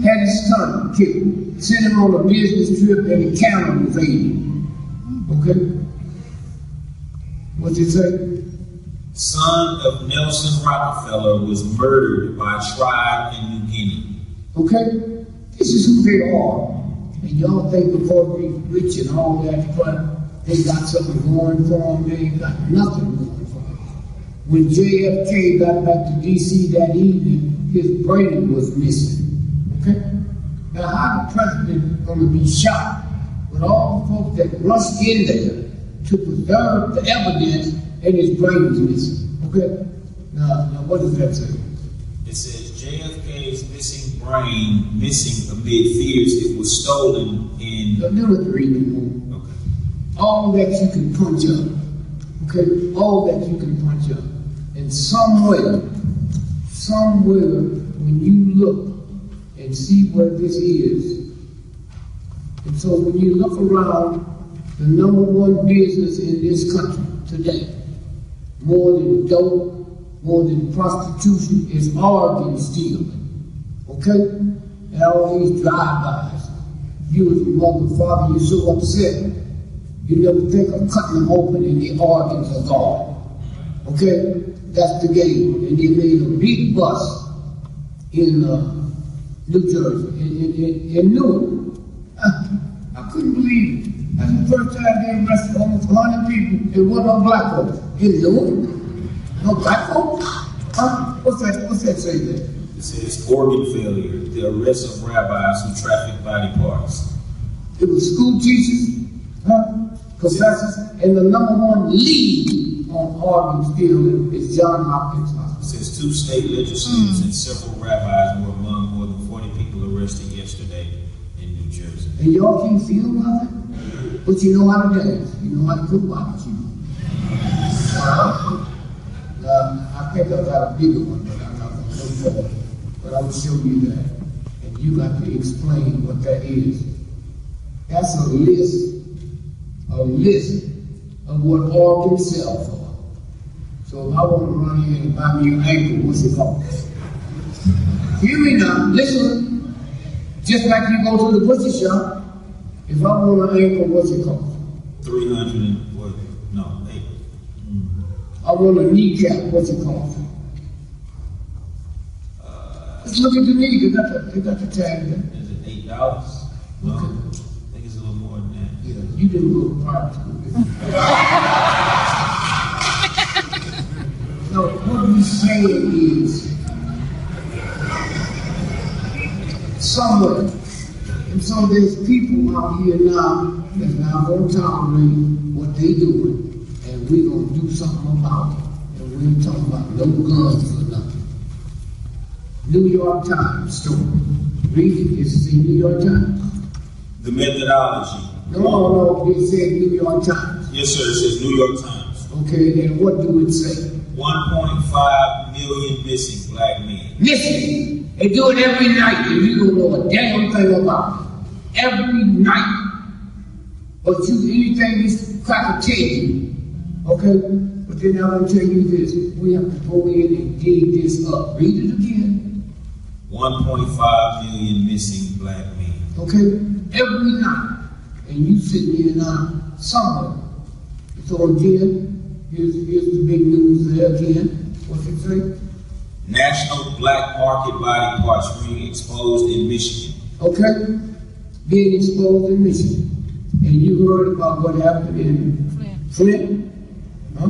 Had his son killed. Sent him on a business trip and the camera was 80. Okay? What's it say? Son of Nelson Rockefeller was murdered by a tribe in New Guinea. Okay? This is who they are. And y'all think because they're rich and all that, but they got something going for them. They ain't got nothing going for them. When JFK got back to D.C. that evening, his brain was missing. Okay? Now, how the president going to be shot with all the folks that rushed in there to preserve the evidence and his brain is missing? Okay? Now what does that say? It says JFK's missing brain, missing amid fears it was stolen in... Now, do it read more. Okay. All that you can punch up. Okay? All that you can punch up. And somewhere, when you look and see where this is, and so when you look around, the number one business in this country today, more than dope, more than prostitution, is organ stealing. Okay? And all these drive-bys. You as a mother and father, you're so upset. You never think of cutting them open and the organs are gone. Okay? That's the game. And they made a big bust in New Jersey, in Newark. I couldn't believe it. That's the first time they arrested almost 100 people. There wasn't no black folks in Newark. No black folks? Huh? What's that say there? It says organ failure, the arrest of rabbis who traffic body parts. It was school teachers, professors, and the number one lead on organ stealing is John Hopkins Hospital. It says 2 state legislators and several rabbis were among more than 40 people arrested yesterday in New Jersey. And y'all can't feel nothing? But you know how to dance. You know how to cook barbecue. I think I've got a bigger one, but I'm not going to go for it. But I will show you that. And you got to explain what that is. That's a list of what organs sell for. So if I want to run in and buy me an ankle, what's it called? Hear me now, listen. Just like you go to the butcher shop, if I want an ankle, what's it called? 300 and what? No, 8. I want a kneecap, what's it called? Let's look at the knee, they got the tag there. Is it $8? No, Okay. I think it's a little more than that. Yeah, you didn't go to private school, did you? No, what we're saying is, somewhere, and so there's people out here now that's not going to tolerate what they doing, and we're going to do something about it. And we ain't talking about no guns or nothing. New York Times story. Read it. It's in New York Times. The methodology. No, it said New York Times. Yes, sir. It says New York Times. Okay, and what do it say? 1.5 million missing black men. Listen, they do it every night, and you don't know a damn thing about it. Every night. But anything this cracker tell you, okay? But then I'm going to tell you this. We have to go in and dig this up. Read it again. 1.5 million missing black men. Okay? Every night. And you sitting here now somewhere. So again, here's the big news there again. What's it say? National black market body parts being exposed in Michigan. Okay? Being exposed in Michigan. And you heard about what happened in Flint? Huh?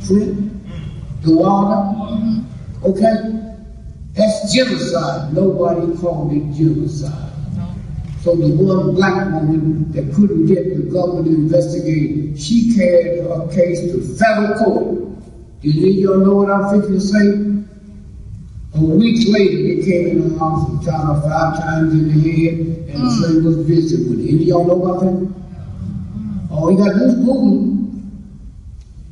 Flint? The water? Okay? That's genocide. Nobody called it genocide. So the one black woman that couldn't get the government to investigate, she carried her case to federal court. Did any of y'all know what I'm fixing to say? A week later, they came in the house and shot her 5 times in the head, and the slave was visiting with it. Any of y'all know about that? All you got to do is Google.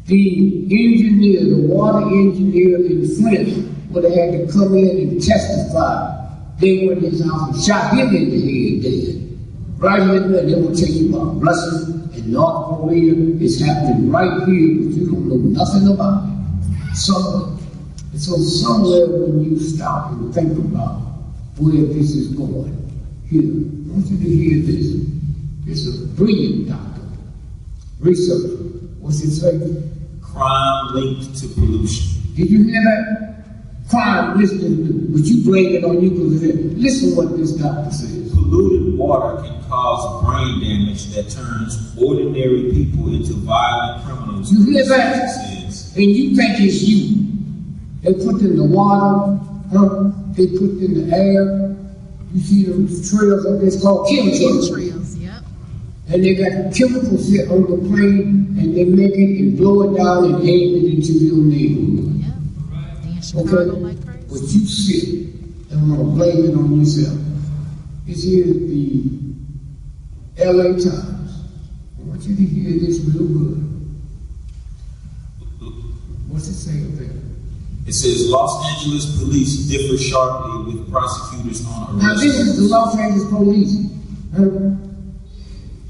The engineer, the water engineer in Flint, would have had to come in and testify. They went in his house and shot him in the head dead. Right here, and they will tell you about Russia and North Korea. It's happening right here, but you don't know nothing about it. Somewhere. And so somewhere when you stop and think about where this is going, here, I want you to hear this. It's a brilliant doctor, researcher. What's it say? Crime linked to pollution. Did you hear that? Crime, listen, but you blame it on you because listen what this doctor says. Polluted water can cause brain damage that turns ordinary people into violent criminals. You hear that? And you think it's you. They put in the water, they put in the air. You see those trails up there, it's called chemtrails. Chemtrails, yep. And they got chemicals here on the plane, and they make it and blow it down and aim it into your neighborhood. Yep. Okay? Like crazy. But you sit and want to blame it on yourself. It's here at the LA Times. I want you to hear this real good. What's it say up there? It says Los Angeles police differ sharply with prosecutors on Now arrests. this is the Los Angeles police.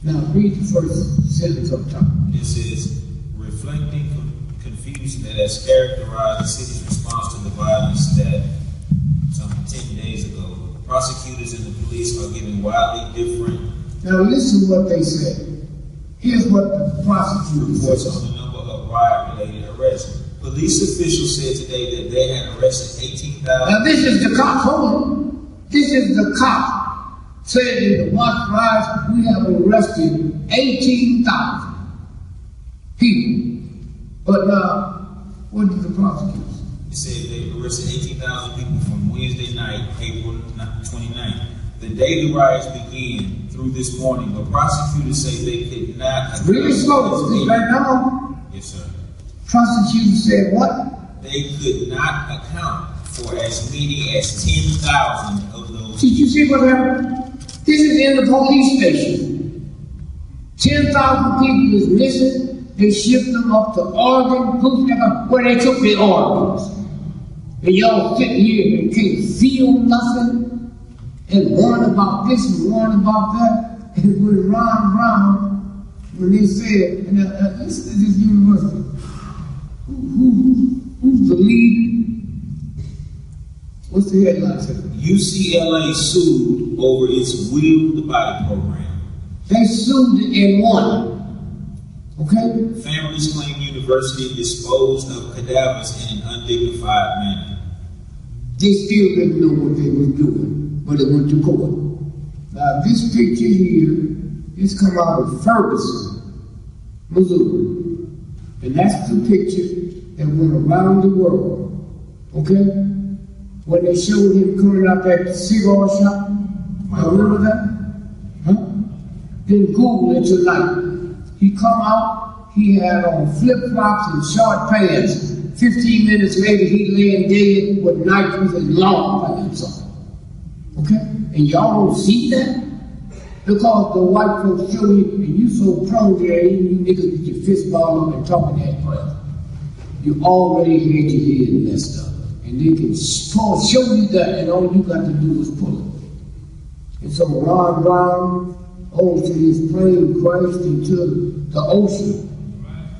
Now read the first sentence up top. It says, reflecting confusion that has characterized the city's response to the violence that some 10 days ago, prosecutors and the police are giving wildly different Now listen what they said. Here's what the prosecutor reports said. on the number of riot-related arrests. Police officials said today that they had arrested 18,000. Now this is the cop, hold on. This is the cop said in the Watch Rise, we have arrested 18,000 people. But now, what did the prosecutor say? It said they arrested 18,000 people from Wednesday night, April 29th. The day the riots began through this morning, but prosecutors say they could not. Really slow, right now. Yes, sir. Prosecutor said what? They could not account for as many as 10,000 of those. Did you see what happened? This is in the police station. 10,000 people is missing. They shipped them up to Oregon, where they took their organs. And y'all sitting here and can't feel nothing, and warn about this and warn about that, and we're round. when they said, and listen to this university, who's the lead? What's the headline say? UCLA sued over its Will the Body program. They sued and won. Okay? Families claim university disposed of cadavers in an undignified manner. They still didn't know what they were doing, but it went to court. Now this picture here, this come out of Ferguson, Missouri. And that's the picture that went around the world. Okay? When they showed him coming out that cigar shop. Remember that? Huh? Then Google it tonight. He come out, he had on flip-flops and short pants. 15 minutes later, he laying dead with Nikes and long pants on. Okay? And y'all don't see that? Because the white folks show you, and you so prone there, even you niggas with your fist ball up and talking that crap. You already had your head messed up. And they can show you that, and all you got to do is pull it. And so Ron Brown, to his plane crashed into the ocean.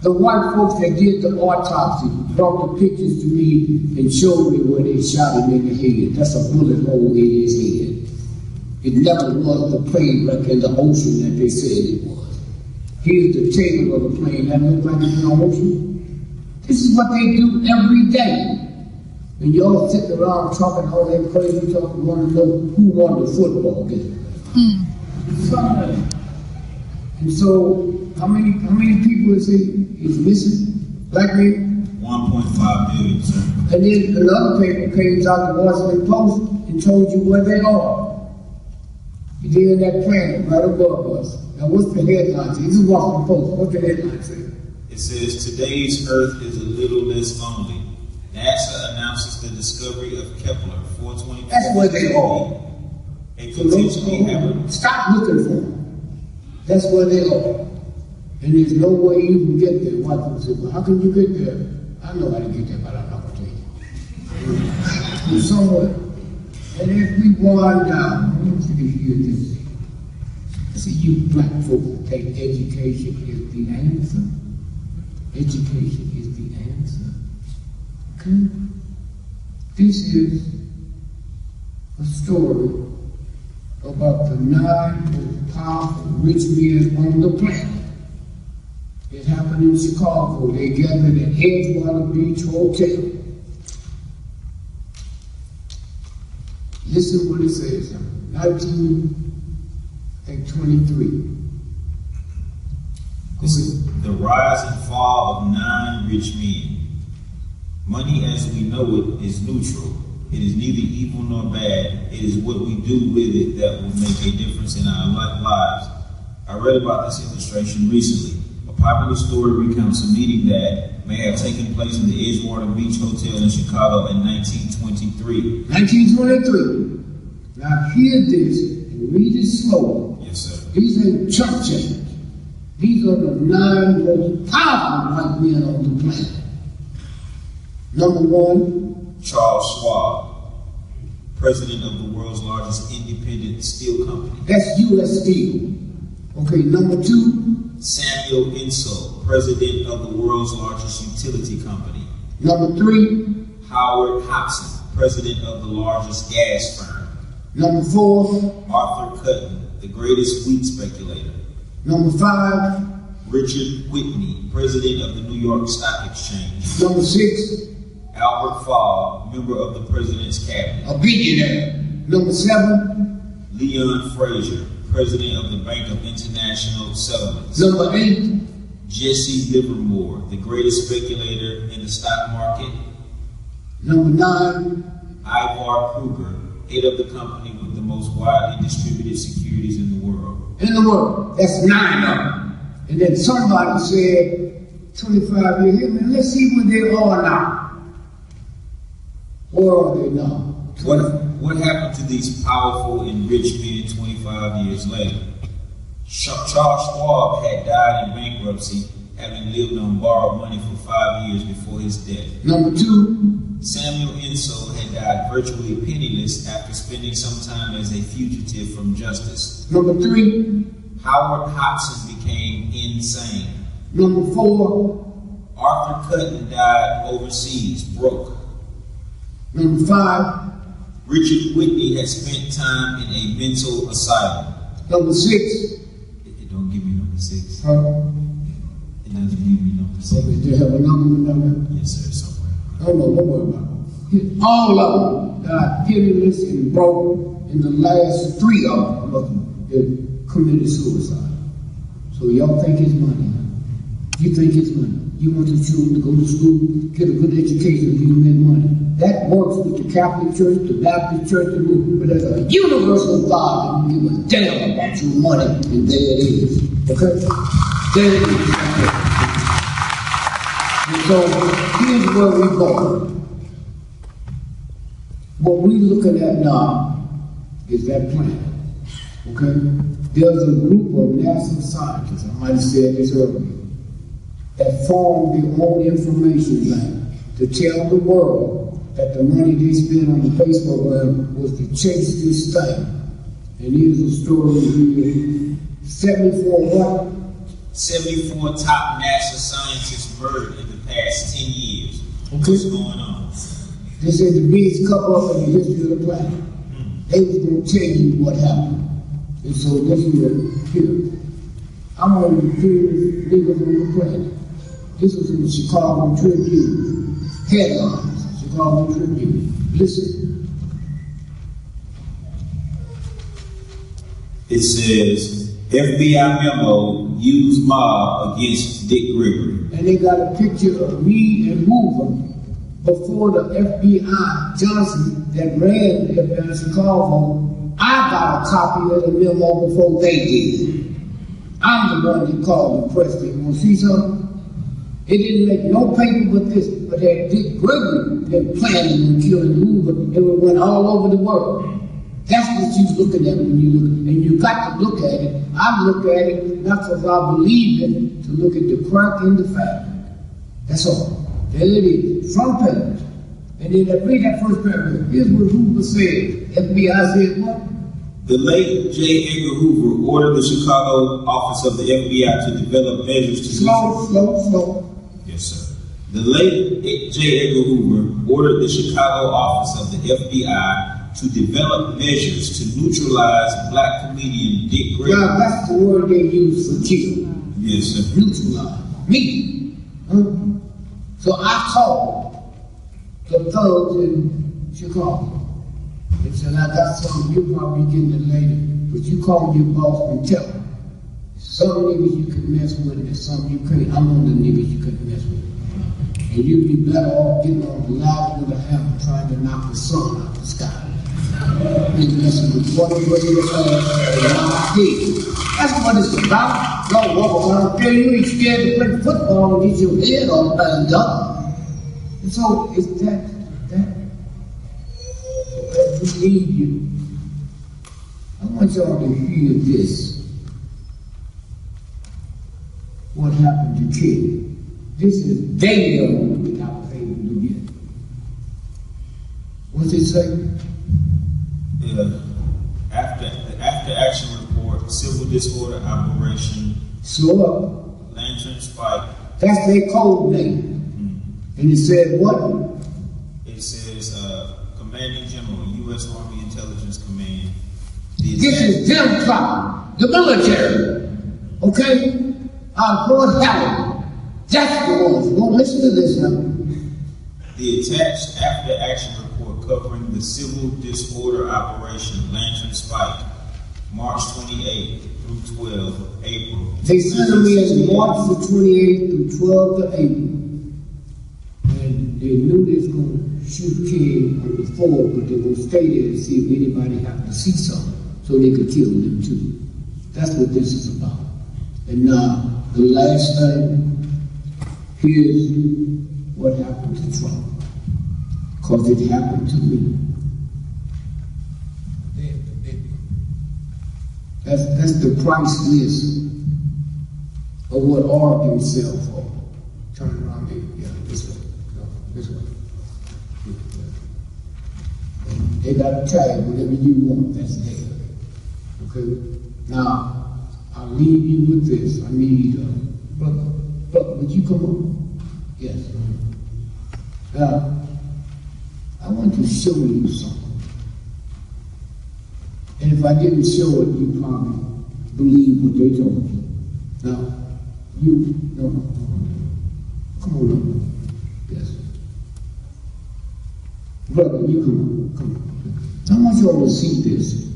The white folks that did the autopsy brought the pictures to me and showed me where they shot him in the head. That's a bullet hole in his head. It never was the plane wreck in the ocean that they said it was. Here's the tail of the plane that looked like it's in the ocean. This is what they do every day. And y'all sitting around talking all that crazy talk, want to know who won the football game. And so, how many people is missing? Black men? 1.5 million, sir. And then another paper came out, the Washington Post, and told you where they are. They're in that planet right above us. Now, what's the headline say? This is Washington Post. What's the headline say? It says, today's Earth is a little less lonely. NASA announces the discovery of Kepler 424. That's where they are. A potentially habitable. Stop looking for them. That's where they are. And there's no way you can get there. White people say, well, how can you get there? I know how to get there, but I'm not going to tell you. Somewhere. And if we wind down, I want you to hear this. See, you black folks think education is the answer. Education is the answer. Okay? This is a story about the 9 most powerful rich men on the planet. It happened in Chicago. They gathered at Edgewater Beach Hotel. Listen what it says. 1923. This is the rise and fall of 9 rich men. Money as we know it is neutral. It is neither evil nor bad. It is what we do with it that will make a difference in our lives. I read about this illustration recently. A popular story recounts a meeting that may have taken place in the Edgewater Beach Hotel in Chicago in 1923. 1923. Now hear this and read it slowly. Yes, sir. These ain't chump change. These are the 9 most powerful white men on the planet. Number 1, Charles Schwab, president of the world's largest independent steel company. That's U.S. Steel. Okay, number 2, Samuel Insull, president of the world's largest utility company. number 3, Howard Hobson, president of the largest gas firm. number 4, Arthur Cutton, the greatest wheat speculator. number 5, Richard Whitney, president of the New York Stock Exchange. number 6, Albert Fall, member of the president's cabinet. a billionaire. Number 7, Leon Fraser, president of the Bank of International Settlements. number 8, Jesse Livermore, the greatest speculator in the stock market. number 9, Ivar Kruger, head of the company with the most widely distributed securities in the world. in the world. That's 9 of them. And then somebody said, 25 years, hey man, let's see where they are now. Where are they now? What happened to these powerful and rich men 25 years later? Charles Schwab had died in bankruptcy, having lived on borrowed money for 5 years before his death. Number 2, Samuel Insull had died virtually penniless after spending some time as a fugitive from justice. number 3, Howard Hobson became insane. Number 4. Arthur Cutton died overseas, broke. Number 5. Richard Whitney has spent time in a mental asylum. Number 6. It don't give me number 6. Huh? It doesn't give me number 6. Okay, do you have a number? Yes, sir, somewhere. I don't know, don't worry about it. All of them died penniless and broke, and the last 3 of them that committed suicide. So y'all think it's money, huh? You think it's money. You want your children to go to school, get a good education, you make money. That works with the Catholic Church, the Baptist Church, but there's a universal God that will give a damn about your money, and there it is. Okay? There it is. And so here's where we're going. What we're looking at now is that planet. Okay? There's a group of NASA scientists, I might have said this earlier, that formed their own information lab to tell the world that the money they spent on the space program was to chase this thing. And here's a story here. 74 what? 74 top NASA scientists murdered in the past 10 years. Okay. What's going on? This is the biggest cover-up in the history of the planet. They was going to tell you what happened. And so this is here. I'm one of the clearest leaders on the planet. This was in the Chicago Tribune. Headlines, Chicago Tribune. Listen. It says, FBI memo, use mob against Dick Gregory. And they got a picture of me and Hoover before the FBI, Johnson, that ran the FBI in Chicago. I got a copy of the memo before they did. I'm the one that called the press. They want to see something? It didn't make no paper but this, but that Dick Gregory been planning on killing Hoover, it went all over the world. That's what you're looking at when you look, and you got to look at it. I look at it not because I believe it, to look at the crack in the fabric. That's all. There it is, front page. And then read that first paragraph. Here's what Hoover said. FBI said what? The late J. Edgar Hoover ordered the Chicago office of the FBI to develop measures to... Slow. Yes, sir. The late J. Edgar Hoover ordered the Chicago office of the FBI to develop measures to neutralize black comedian Dick Gregory. Now, that's the word they use for kill. Yes, sir. Neutralize. Me. So I called the thugs in Chicago. They said, I got something, you'll probably be getting it later, but you call your boss and tell him. Some niggas you can mess with and some you can't. I'm one of the niggas you couldn't mess with. And you'd be better off getting on the ladder with a hammer trying to knock the sun out the sky. Than messing with one buddy and my head. That's what it's about. Don't walk around there, you ain't scared to play football and get your head all banged up. And so it's that we need you. I want y'all to hear this. What happened to King? This is Daniel without faith to get. What's it say? After action report, civil disorder operation. Slow up. Lantern spike. That's their code name. And it said what? It says Commanding General, U.S. Army Intelligence Command. This is them clock, the military. Okay? Lord Howard. That's the ones. Don't listen to this now. The attached after action report covering the civil disorder operation Lantern Spike, March 28 through 12 April. They sent me as March the 28th through 12th of April. And they knew they was going to shoot King on the 4th, but they were going to stay there to see if anybody happened to see something so they could kill them too. That's what this is about. And now, the last thing, here's what happened to Trump. Because it happened to me. That's the price list of what art can sell for. Turn around there. Yeah, this way. No, this way. They got a tag, whatever you want, that's there. Okay? Now, I'll leave you with this. I need, brother, would you come on? Yes. I want to show you something. And if I didn't show it, you probably believe what they told you. Now, no. Come on up. Yes. Brother, you come on. I want you all to see this.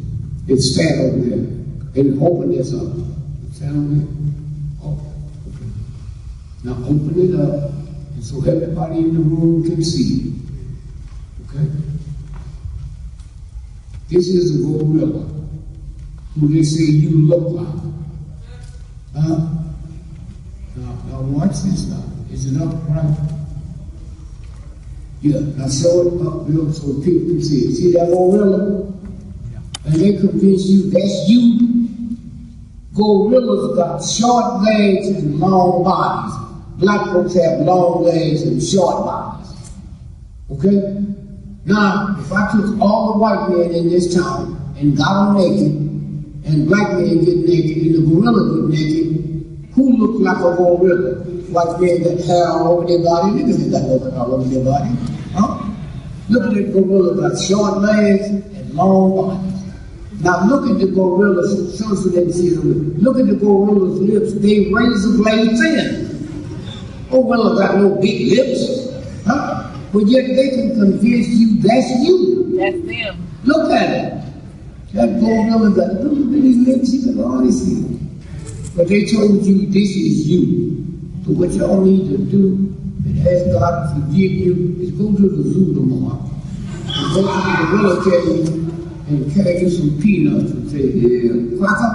It's stand over there. And open this up. Stand over there. Oh, okay. Now open it up, and so everybody in the room can see it. Okay? This is a gorilla who they say you look like. Now watch this now. Is it upright? Yeah, now show it up real so people can see it. See that gorilla? Yeah. And they convince you that's you. Gorillas got short legs and long bodies. Black folks have long legs and short bodies. Okay? Now, if I took all the white men in this town and got them naked, and black men get naked and the gorilla get naked, who looks like a gorilla? White men that hair all over their body, niggas ain't got no hair all over their body. Huh? Look at that gorilla got short legs and long bodies. Now look at the gorilla's, so they can see it. Look at the gorilla's lips, they razor blade thin. Gorilla got no big lips. Huh? But yet they can convince you that's you. That's them. Look at it. That gorilla got little bitty lips, you can already see it. But they told you this is you. So what y'all need to do and ask God to forgive you is go to the zoo tomorrow. And go to the gorilla cage and carry you some peanuts and say, yeah, cracker.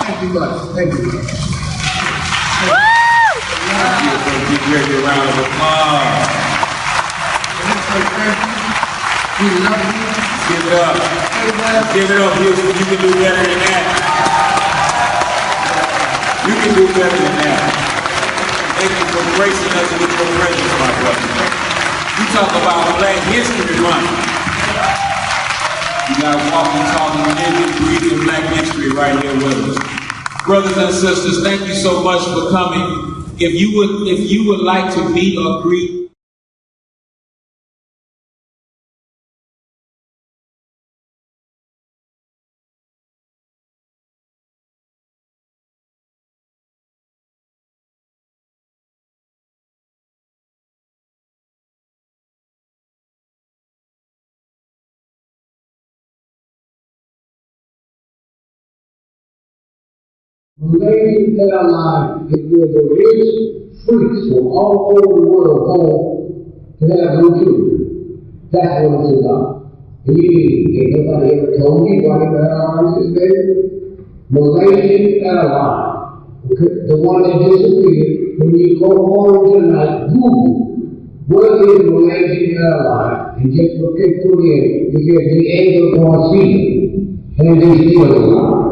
Thank you much. Thank you much. Give Gregory a round of applause. We love you. Give it up. Give it up, Houston. You can do better than that. You can do better than that. Thank you for gracing us with your presence, my brother. You talk about Black History Month. You got walking, talking, living, breathing Black history right here with us. Brothers and sisters, thank you so much for coming. If you would like to meet or greet Ladies that are alive, it was the rich freaks from all over the world home to have no children. That's what it's about. And ain't nobody ever told me why the airlines is there. Malaysian airline, okay, the one that disappeared. When you go home tonight, Google what is Malaysian airline and just put in because the Angel Garcia and they still alive.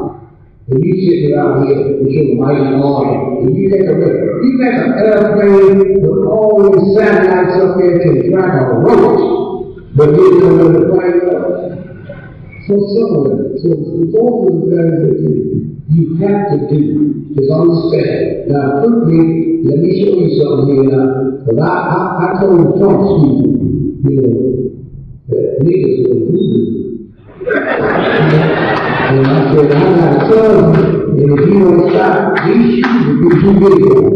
And you sit around here with your mighty arm, and you make an airplane with all these satellites up there can track a roach, but you don't know the plane goes. So some of it, so those are the things that you have to do, is understand. Now quickly, let me show you something here now, because I told Trump's people, that niggas will do. And I said, I got a son, and if you don't stop, these shoes will be too big for him.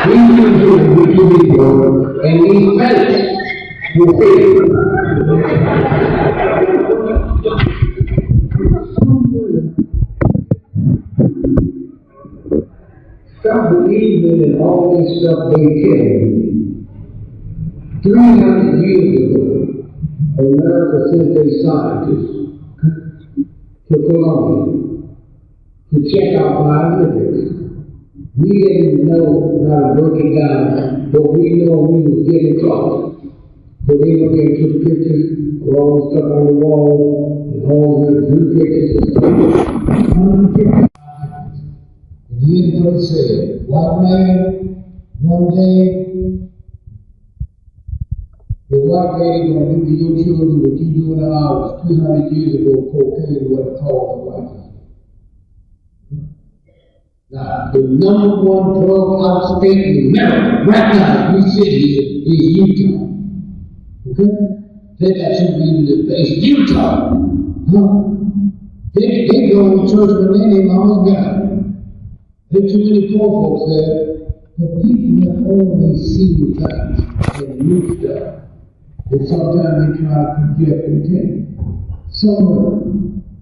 These shoes will be too big for him, and these pants will fit him. Stop believing in all this stuff they tell you. 300 years ago, America sent their scientists to Colombia to check out biologics. We didn't know how to break it down, but we know we was getting close. So they went and took pictures of all the stuff on the wall and all the new pictures and stuff. And here's what it said. White man, one day, The white lady gonna do to your children what you doing to ours 200 years ago, cocaine was called the white lady. Now, the number one drug out state in America, right now, we sit here, is Utah. Okay? They got you reading this place. Utah! Huh? They go to church when they ain't mama's got it. There's too many poor folks there. But people have always seen things and new stuff. And sometimes they try to project and tell. Somewhere,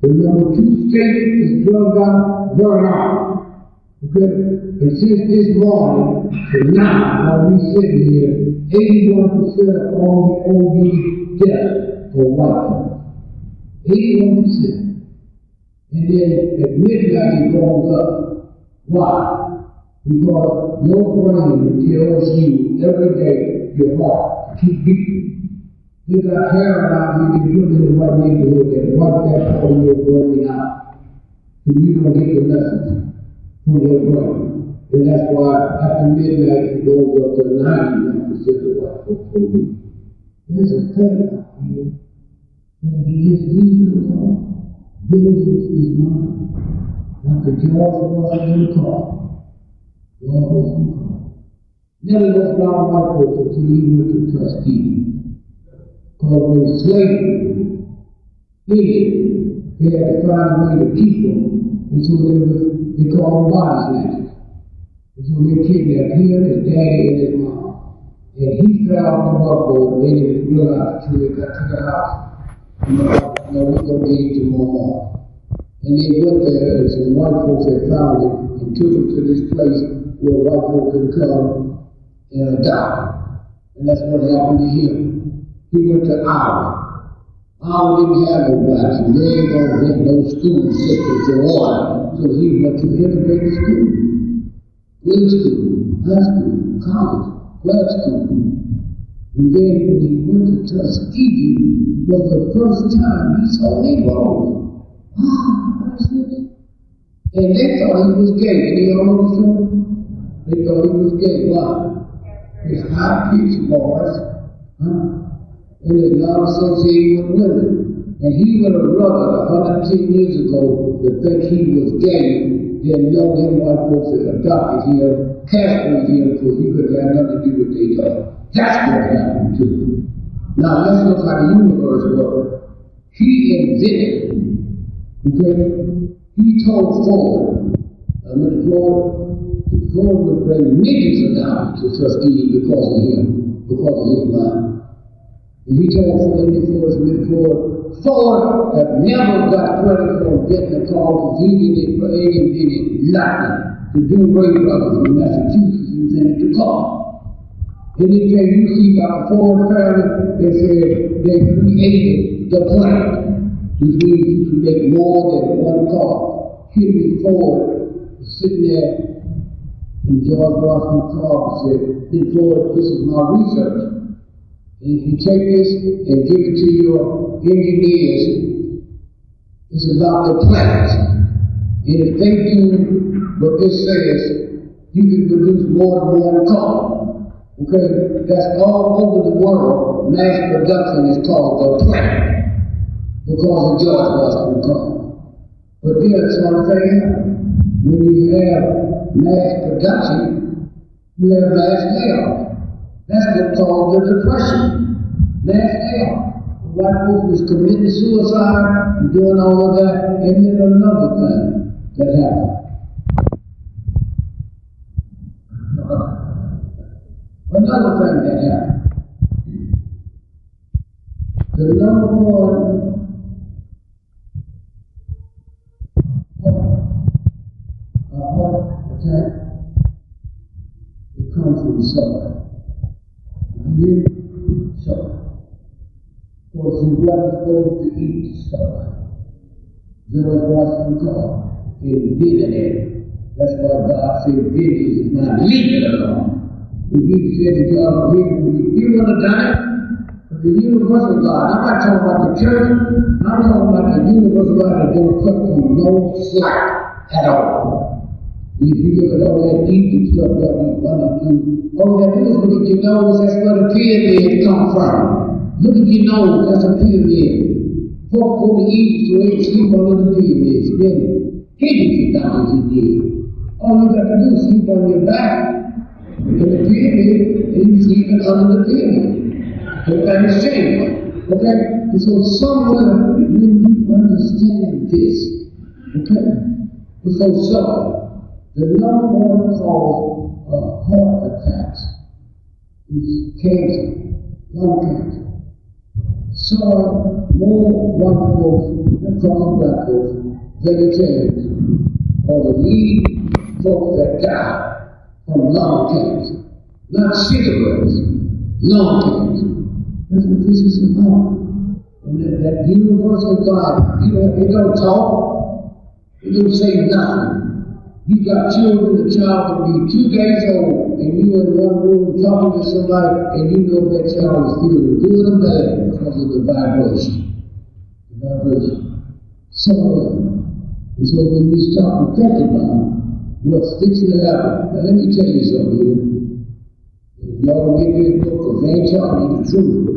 the number 2 state is drugged out, Vermont. Okay? And since this morning to now, while we sitting here, 81% of all the OD deaths are white folks. 81%. And then at midnight it goes up. Why? Because your brain tells you every day your heart to keep beating. They got hair around here, they put in the right neighborhood that wipe that part of your brain out. So you don't get the message from your brain. And that's why after midnight it goes up to 91% of white folks per week. There's a thing out here that he is legal. Vengeance is mine. Like the George Washington car. George Washington car. Never was around white folks until he went to Tuskegee. Because when slavery ended, they had to find a way to keep them. And so they called them body snatchers. And so they kidnapped him, his daddy, and his mom. And he fell off the buckboard and they didn't realize until they got to the house. No, we're going to get him tomorrow morning. And they went there, and some white folks had found him and took him to this place where white folks could come and adopt. And that's what happened to him. He went to Iowa. Iowa didn't have no blacks, and they ain't going to get no school system for water. So he went to integrated school, grade school, high school, college, grad school. And then when he went to Tuskegee, was the first time he saw Negroes. And they thought he was gay. And they all know the story? They thought he was gay. Why? His high-pitched voice, and his non-associated with women. And he would have rather 110 years ago to think he was gay than know them white folks that adopted him, castrated him, because he could have nothing to do with their daughter. That's what happened to him. Now let's look how the universe works. He invented, okay? He told Ford, Ford would bring millions of dollars to Tuskegee because of him, because of his mind. And he told Ford had never got credit for getting a car because he didn't nothing to do Ray Brothers in Massachusetts invented the car. Anything you see about the Ford family, they said they created the plant, which means you can make more than one car. Henry Ford was sitting there in George Washington's car and said, "Hey Ford, this is my research. And if you take this and give it to your engineers, it's about the plants. And if they do what this says, you can produce more than one car." Okay, that's all over the world. Mass production is called the plant because of George Washington car. But there's something, when you have mass production, you have mass layoff. That's what's called the Depression. Mass layoff. White folks was committing suicide and doing all of that, and then another thing that happened. Another thing that happened. The number one attack, it comes from suffering. You suffer. Because you wasn't supposed to eat to suffer. George Washington called it billionaire. That's why God said vengeance is mine. Leave it alone. If he said to God, he would have done it. But the universal God, I'm not talking about the church, I'm talking about the universal God that don't cut you no slack at all. If you look at all that Egypt stuff that we running through, all that do is look at your nose, that's where the pyramids come from. Look at your nose, that's a pyramid. Folk go to Egypt so they can sleep under the pyramids. Then hundreds of dollars a year. All you got to do is sleep on your back in the pyramid, and you sleeping under the pyramid. Everything's changed. Okay? And so somewhere when you understand this, okay? And so the number one cause of heart attacks is cancer, lung cancer. So more white folks and black folks, vegetarians, are the lead folks that die from lung cancer. Not cigarettes, lung cancer. That's what this is about. And that universal God, it don't talk, it don't say nothing. You got children, the child can be 2 days old, and you in one room talking to somebody, and you know that child is feeling good or bad because of the vibration. The vibration. Somewhere. And so when we start reflecting on what's fixing to happen, now let me tell you something here. If y'all get this book, because they ain't telling you the truth,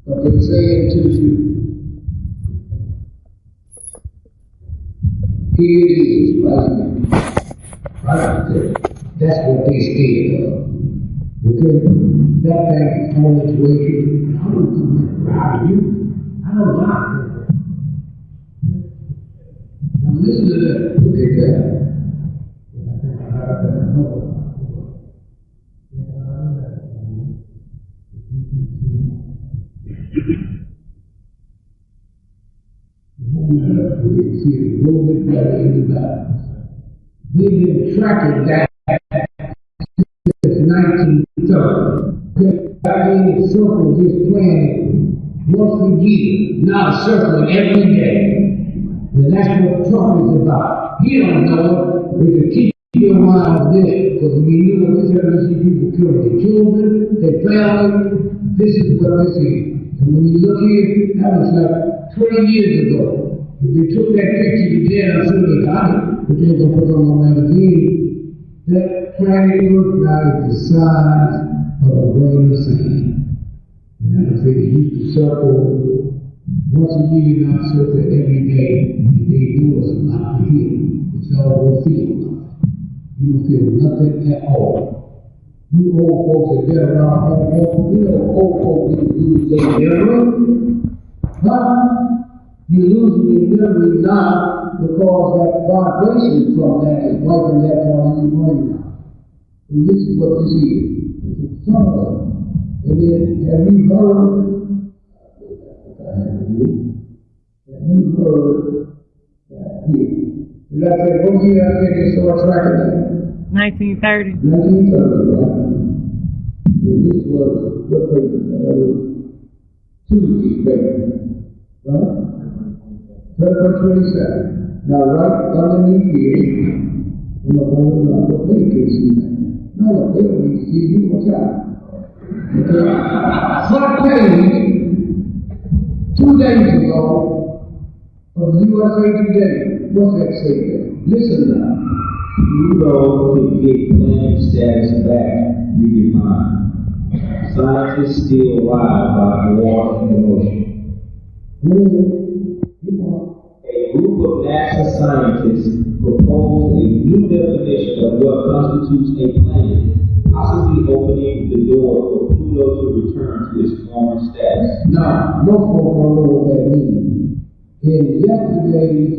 but they say it to you. Here it is, right here. Right there. That's what they scared of. Okay? That thing is on its way to you. I don't come around you. I don't lie. Now listen to that. Look at that. A little bit better in the back. They've been tracking that since 1930. They circle this planet once a year, now circling every day. And that's what Trump is about. He don't know it, but to keep your mind on this, because when you know this, you see people killing their children, their family. This is what this is. And when you look here, that was like 20 years ago. If they took that picture today, I'm sure they got it, but they're going to put it on my magazine. That planet looked like the size of a grain of sand. And I think it used to circle once a year, not circle every day. And they know it's not to hear. But y'all don't feel nothing. You don't feel nothing at all. You old folks that get around home, you know, old folks need to lose their memory. But you're losing your memory now because that vibration from that is wiping that part of your brain out. And this is what this is. It's a something. And then, have you heard that here? Did I say, what year I said they started tracking that? 1930. 1930, right? And this was, what paper? Tuesday's paper, right? February 27. Now, right underneath here, on the whole number, they can see that. No, they don't need to see you on top. Okay? Front page, 2 days ago, of USA Today. What's that say there? Listen now. Pluto could get planet status back redefined. Scientists still ride by war in the ocean. A group of NASA scientists proposed a new definition of what constitutes a planet, possibly opening the door for Pluto to return to its former status. Now, most folks don't know what that means. In yesterday's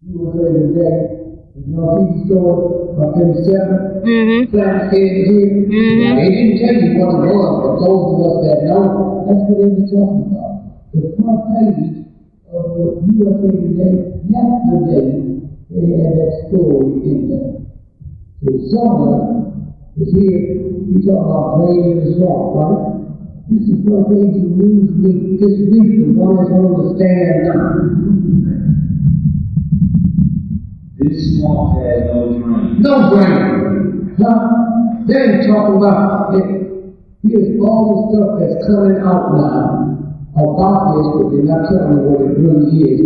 USA Today, you know, TV store up in the 7th, planet staying here. Now, they didn't tell you what it was, but those of us that know, that's what they were talking about. The front page of the USA Today, yesterday, they had that story in there. So someone is here, you talk about grain in the swamp, right? This is the front page of Newsweek this week, the one that's on the stand now. This swamp has no drain. No drain. Huh? Then talk about it. Here's all the stuff that's coming out now about this, but they're not telling me what it really is.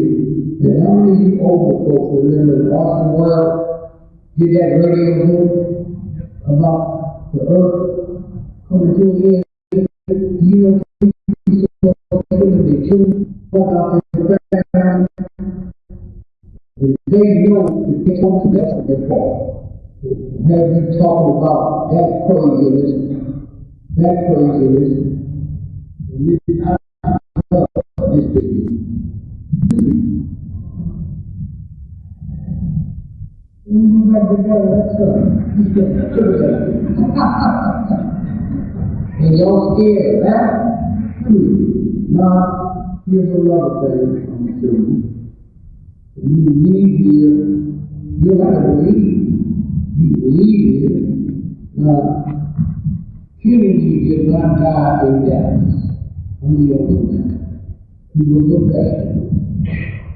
And how many of you older folks remember Orson Welles did that radio show about the earth coming to an end? Do you know they killed about their family? They know that they come to that before. Have you talking about that craziness? That craziness. This baby. And y'all scared of that? Now, here's another thing I'm showing you. You leave here, you have to believe. You leave here. Now, Kennedy did not die in Dallas. How many of you know that? He was a veteran.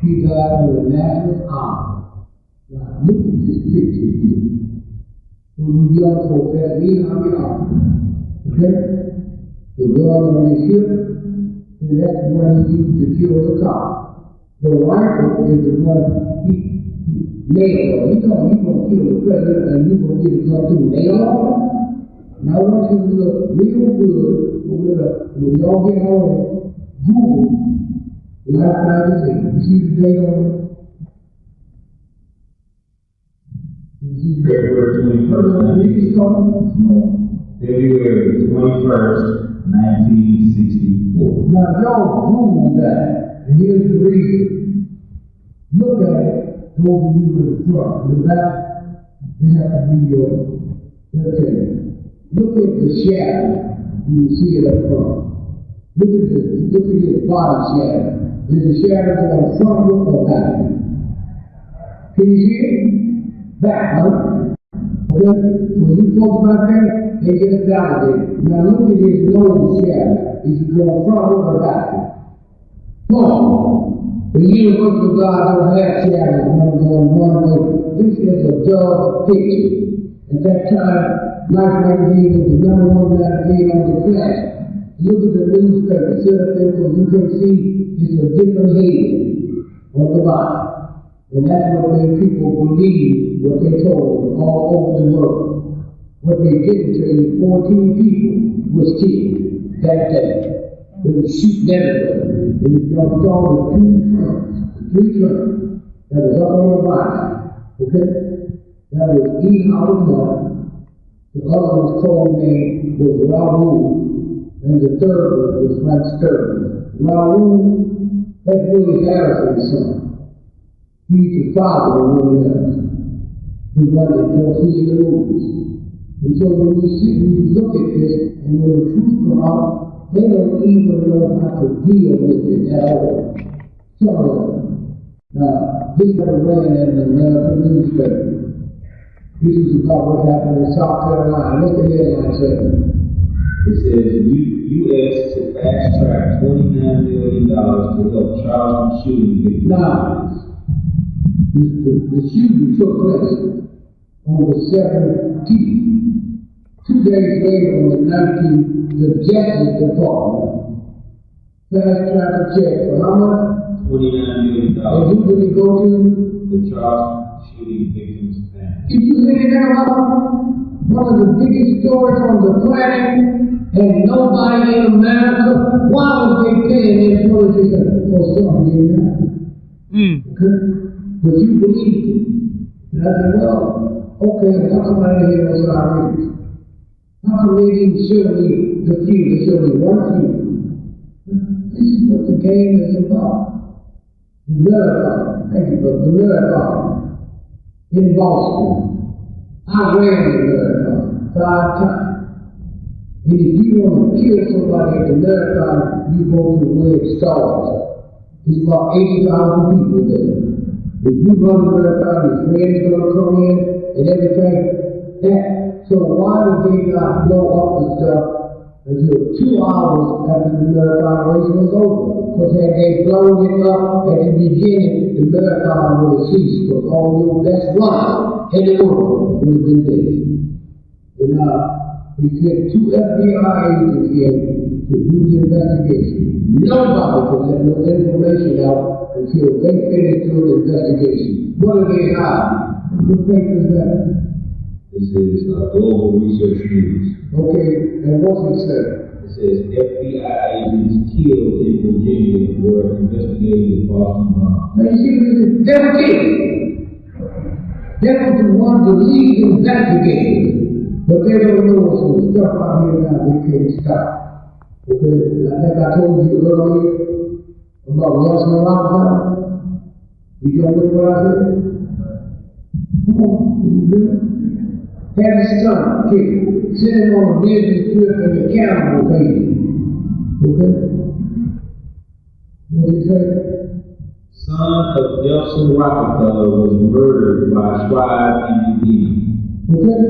He died with a national honor. Now, look at this picture here. When you young folks have me on your arm. Okay? The gun on his hip, and that's the one he used to kill the cop. The rifle is the one he nailed. He told me you're going to kill the president and you're going to get a gun to nail him. Now I want you to look real good when y'all get home, Google Life Magazine. You see the date on it? February 21st, February 21st, 1964. Now y'all Google that, and here's the reason. Look at it, those of you in the front. In the back, they have to be your, okay. Look at the shadow, you will see it up front. Look at his body shadow. Is the shadow going front look or back? Can you see it? Back, huh? Okay? So you folks back there, they just validated. Now look at his nose shadow. Is it going front look or back? Boom! The universe of God don't have shadows going one way. This is a dog picture. At that time, Life Magazine was the #1 magazine on the planet. Look at the newspaper, sit up there so you can see it's a different head on the body. And that's what made people believe what they told them all over the world. What they didn't tell you, 14 people was killed that day. They were shooting everywhere. And y'all saw the 3 trucks that was up on the body. Okay? That was E. Howard Martin. The other one's called name was Raoul, and the third one was Frank Sterling. Raoul, that's Willie Harrison's son. He's the father of Willie Harrison, the one that you'll see in the movies. And so when you look at this, and when the truth comes out, they don't even know how to deal with it at all. Some of them. Now, this is what ran in the American newspaper. This is about what happened in South Carolina. What's the headline say? It says U.S. to fast track $29 million to help Charleston shooting victims. Now, the shooting took place on the 17th. 2 days later, on the 19th, the Justice Department fast tracked a check for how much? $29 million. And who did it go to? The Charleston shooting victims' family. Did you hear that about one of the biggest stories on the planet, and nobody in America? Why was they paying their politicians for something? Okay? But you believed it. And I said, well, okay, how come I didn't hear those outrageous? How come they didn't show me the few? They showed me one few. This is what the game is about. The marathon. Thank you, brother. The marathon in Boston. I ran the marathon 5 times. And if you want to kill somebody at the marathon, you go to where it starts. It's about 80,000 people there. If you run the marathon, your friends are going to come in and everything. So why did they not blow up the stuff until 2 hours after the marathon race was over? Because had they blown it up at the beginning, the marathon would have ceased, because all your best runners in the world would have been dead. And we sent 2 FBI agents here to do the investigation. Nobody can let no information out until they finish doing the investigation. What are they hiding? What paper is that? This is Global Research News. Okay, and what's it say? It says FBI agents killed in Virginia were investigating the Boston bomb. Now you see, they were killed. They were the ones that lead investigators. But they don't know some stuff out here now they can't stop. Okay, like I told you earlier about Nelson Mandela. You don't know what I said? Come on, you do it. Had his son killed, sent him on a business trip in the cannibal page. Okay? What did he say? Son of Nelson Rockefeller was murdered by tribe individuals. Okay?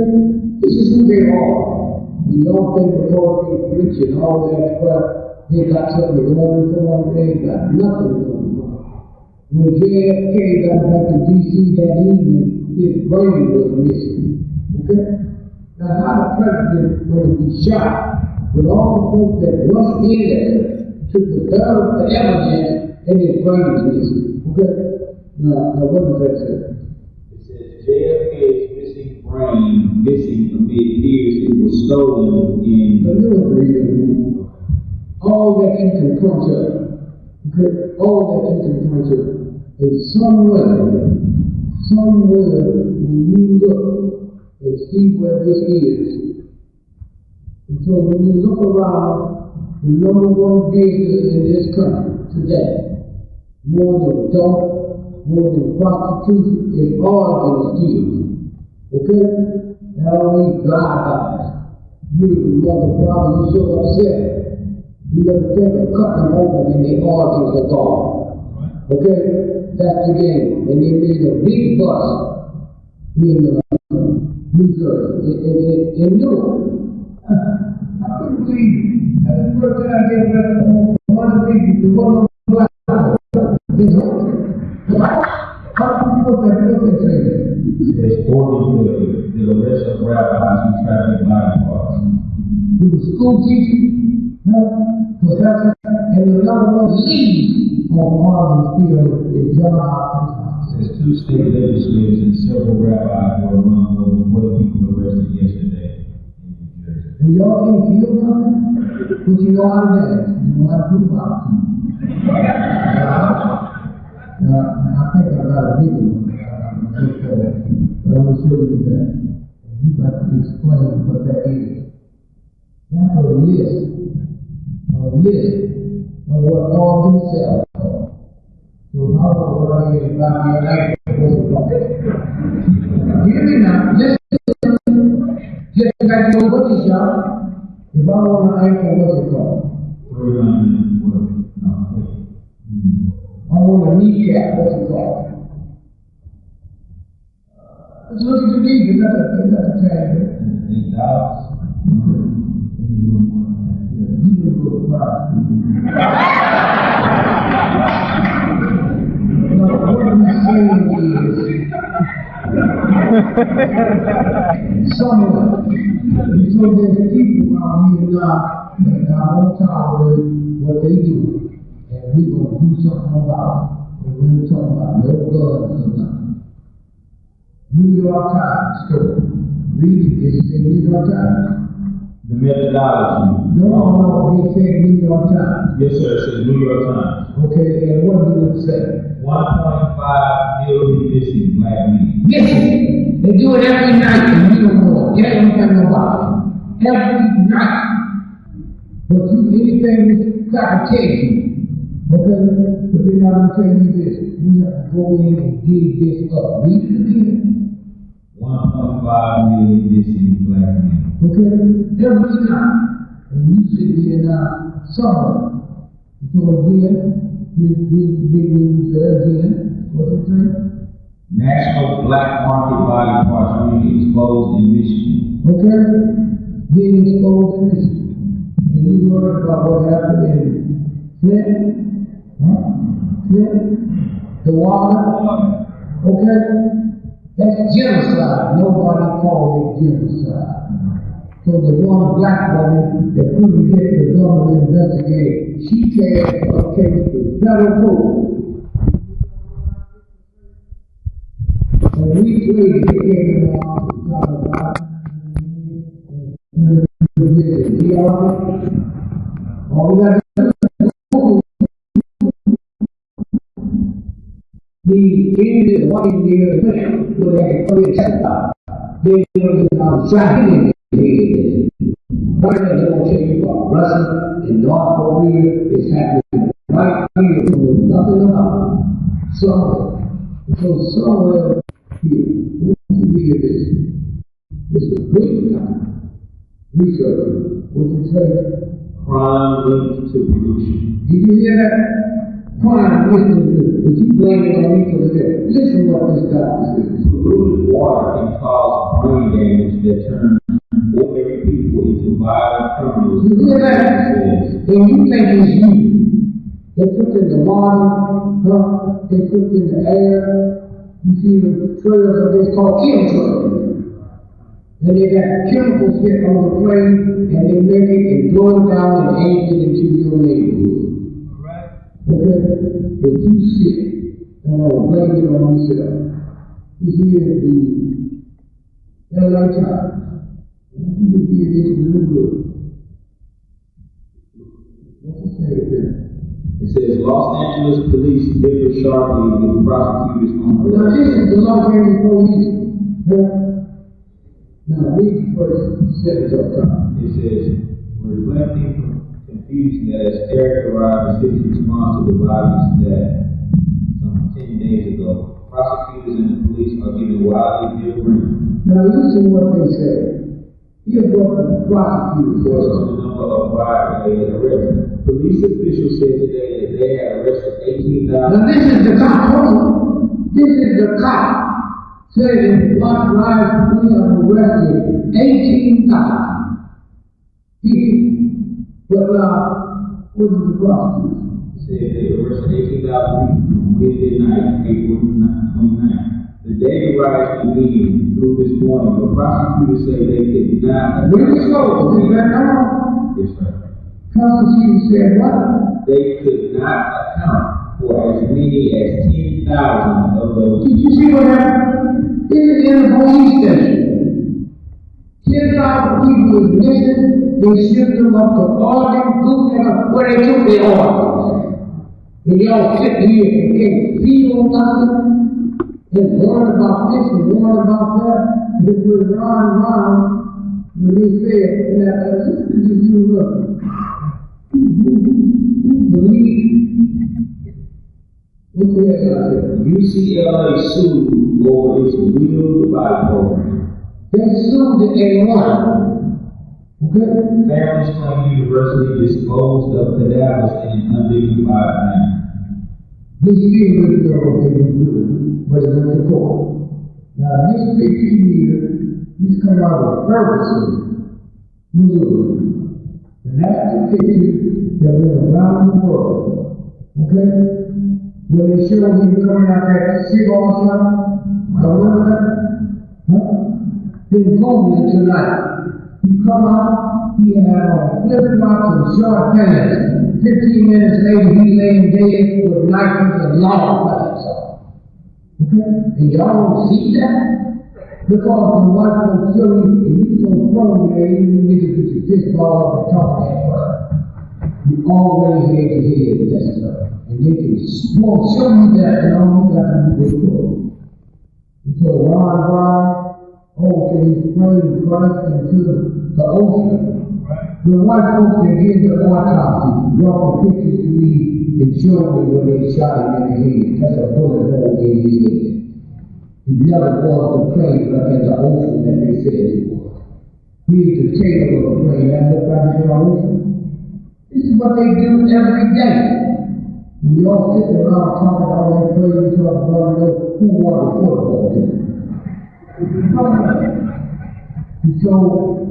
This is who they are. You don't think before they rich and all that crap, they got something going for them, they ain't got nothing going for them. When JFK got back to D.C. that evening, his brain was missing. Okay? Now how the president going to be shot with all the folks that rushed in there to preserve the evidence and his brain is missing? Okay? Now what does that say? It says JFK's missing brain missing amid fears it was stolen in The military. All that you can punch up. Okay? All that you can punch up. And somewhere, when you look and see where this is. And so when you look around, the number one business in this country today, more than dope, more than prostitution, is organ stealing. Okay? Now these drive-bys. You the mother father, you so upset. You never think of cutting them open and their organs are gone. Okay? That's the game. And they made a big bust in New Jersey, in Newark. I couldn't believe it. That's the first time they arrested one of the people, the one on the black. You know? How do you put that say? It says organ failure, the arrest of rabbis who traffic body parts. He was a school teacher, professor, and another one lead on Harvard field is John Hopkins. It says 2 state legislators and several rabbis were among the 40 people arrested yesterday in New Jersey. And y'all can't feel nothing? But you know how to dance. You know how to do about it. I think I got a big one. But I'm going to show you that. You got to explain what that is. That's a list of what organs sell. So how do I go ahead and buy me an item? What's it called? Hear me now. Listen. Just like your butcher shop. If I want an item, what's it called? I want a kneecap. What's it called? Let's look at the deed. You got the tag there. $8. You didn't go to price. Now, what I'm saying is, someone, so there's people out here now that I won't tolerate what they do, and we're going to do something about it. And we're talking about no guns or nothing. New York Times story. Read it. This is a New York Times. The methodology. No, it said New York Times. Yes, sir. It says New York Times. Okay, and what did it say? 1.5 million missing black men. Missing. They do it every night and you don't know it. They don't know about it. Every night. But anything that's fabrication. Okay? But then I'm going to tell you this. We have to go in and dig this up. Read it again. 1.5 million missing black men. Okay? Every night. And you sit here now, summer. So again, here's the big news there again. What's it say? National black market body parts being exposed in Michigan. Okay? Being exposed in Michigan. And you heard about what happened in Flint? Flint? The water? Okay? That's genocide. Nobody called it genocide. So the one black woman that couldn't get the government to investigate, she carried a case to federal court. And we played the game around to talk about all we got to do the Indian white year where they put it out. They were tracking it. Right now, they won't tell you about Russia and North Korea is happening right here. There's nothing about it. So somewhere here, we want to hear this. This is a great research. What's it say? Crime linked to pollution. Did you hear that? Crime linked to pollution. But you blame it on me for that. Listen to what this doctor says. Polluted water can cause brain damage that turns ordinary people into violent criminals. You hear that? And you think it's you. They put in the water, huh? They put in the air. You see the trails of this called chemtrails. And they got chemicals hit on the plane, and they make it and blow it down and ain't it into your neighborhood. Right. Okay? But you sick, and I'll blame it on yourself. You hear the LA Times. You hear this real good. What's it say there? It says Los Angeles police differ sharply with prosecutors on the Now this is the Los Angeles police. Huh? Now read the first sentence up top. It says, reflecting confusion that has characterized the city's response to the violence that some 10 days ago, prosecutors and the police are giving wildly different. Now listen what they say. Here's what the prosecutors say. On the number of riot-related arrests. Police officials said today that they had arrested 18,000. Now this is the cop. This is the cop. Saying what rights we have arrested 18,000 people. But what did the prosecutors? Said they arrested 18,000 people from Wednesday night, April 29th. The day riots began through this morning, but prosecutors say they did not. Where is those? Is that now? Yes, sir. Prosecutor said what? They could not account for as many as 10,000 of those. Did you see what happened? This is in the police station. 10,000 people is missing. They shipped them up to Oregon, Louisiana, where they took their orders. And y'all sitting here and can't feel nothing. And worried about this and worried about that. And if we're round, when they said, listen to you look. Who believe? What's the answer? UCLA sued over its Real Divide program. They sued the A1. Okay? Families claim the university disposed of cadavers in an undignified manner. This still really don't know what they were doing, but it's in the court. Now, this 15 years, he's come out of Ferguson, Missouri. And that's the picture that went around the world. Okay? When they showed him coming out that cigar shop, remember that? Huh? Then Goldman tonight. He come out, he had on flip-flops and short pants. 15 minutes later, he laying dead with knives and long weapons on. Okay? And y'all don't see that? Because the white folks show you, and you so prone there, you niggas get your fist ball up and talk that much. You already had your head with that stuff. And they can show you that, and all you got to do is cook. And so he's praying Christ into the ocean. Right. The white folks that did the autopsy brought pictures to me and showed me where they shot him in the head. That's a bullet hole in his head. He never was the plane like in the ocean that they said it was. Here's the tail of the plane that looked like in the ocean. This is what they do every day. And you all sit around talking all that crazy talk about who won the football game. And so,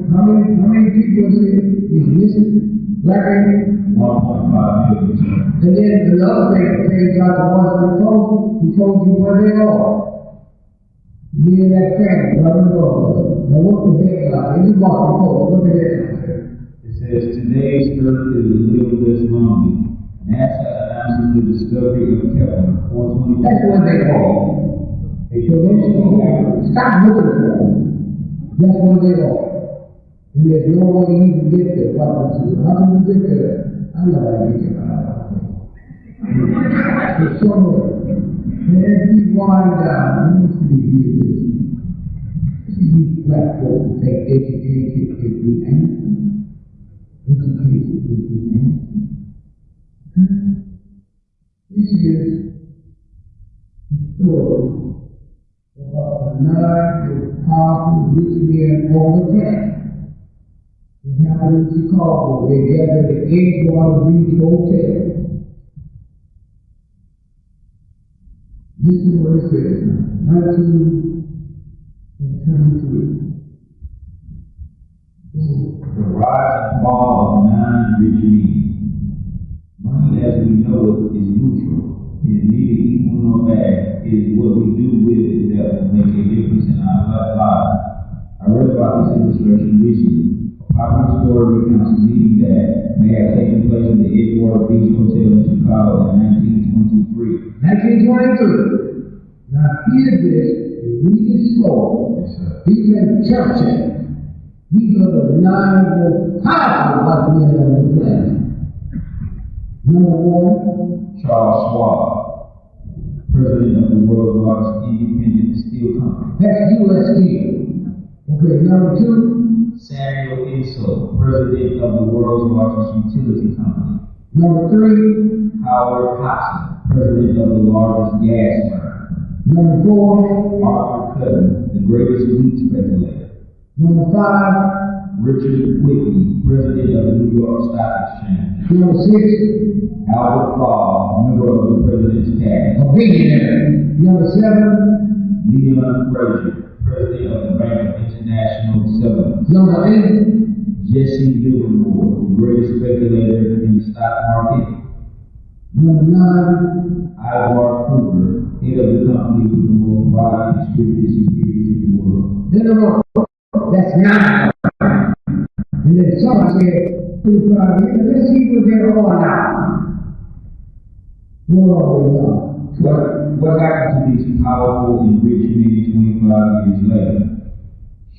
how many people is missing? Black people? 1.5 million. And then the other thing got the ones that told you where they are. Me and that family, right in the Now what the headline? This is Mark report. What the headline? It says, today's Earth is a little less lonely. NASA announces the discovery of Kepler 420. That's what they call. So they stop looking for them. That's what they are. And there's no way you can get there. How can you get there? I know how to get there. There's somewhere. And as we wind down, you need to hear this. These black folks take education if we answer. Education if we answer. This is the story about the 9 most powerful rich men on the planet. It happened in Chicago. They gathered at the Edgewater Beach Hotel. This is what it says now. 1923. The rise and fall of 9 rich men. Money as we know it is neutral. It is neither equal nor bad. It is what we do with it that will make a difference in our lives. I read about this illustration recently. A popular story recounts a meeting that may have taken place at the Edgewater Beach Hotel in Chicago in 1923. 1923. Now hear this, read it slow. Yes, sir. These are churches. These are the 9 most powerful black men on the planet. Number 1, Charles Schwab, president of the world's largest independent steel company. that's U.S. Steel. Okay, number 2, Samuel Insull, president of the world's largest utility company. number 3, Howard Hobson, president of the largest gas firm. number 4, Arthur Cutton, the greatest wheat speculator. number 5, Richard Whitney, president of the New York Stock Exchange. number 6, Albert Fall, member of the president's cabinet. a billionaire. Number 7, Leon Frazier, president of the Bank of International Settlements. number 8, Jesse Livermore, the greatest speculator in the stock market. number 9, Ivar Cooper, head of the company with the most widely distributed securities in the world. then the Lord. That's 9. And then someone said, 25 years, let's see what they're all now. What are they now? What happened to these powerful and rich men 25 years later?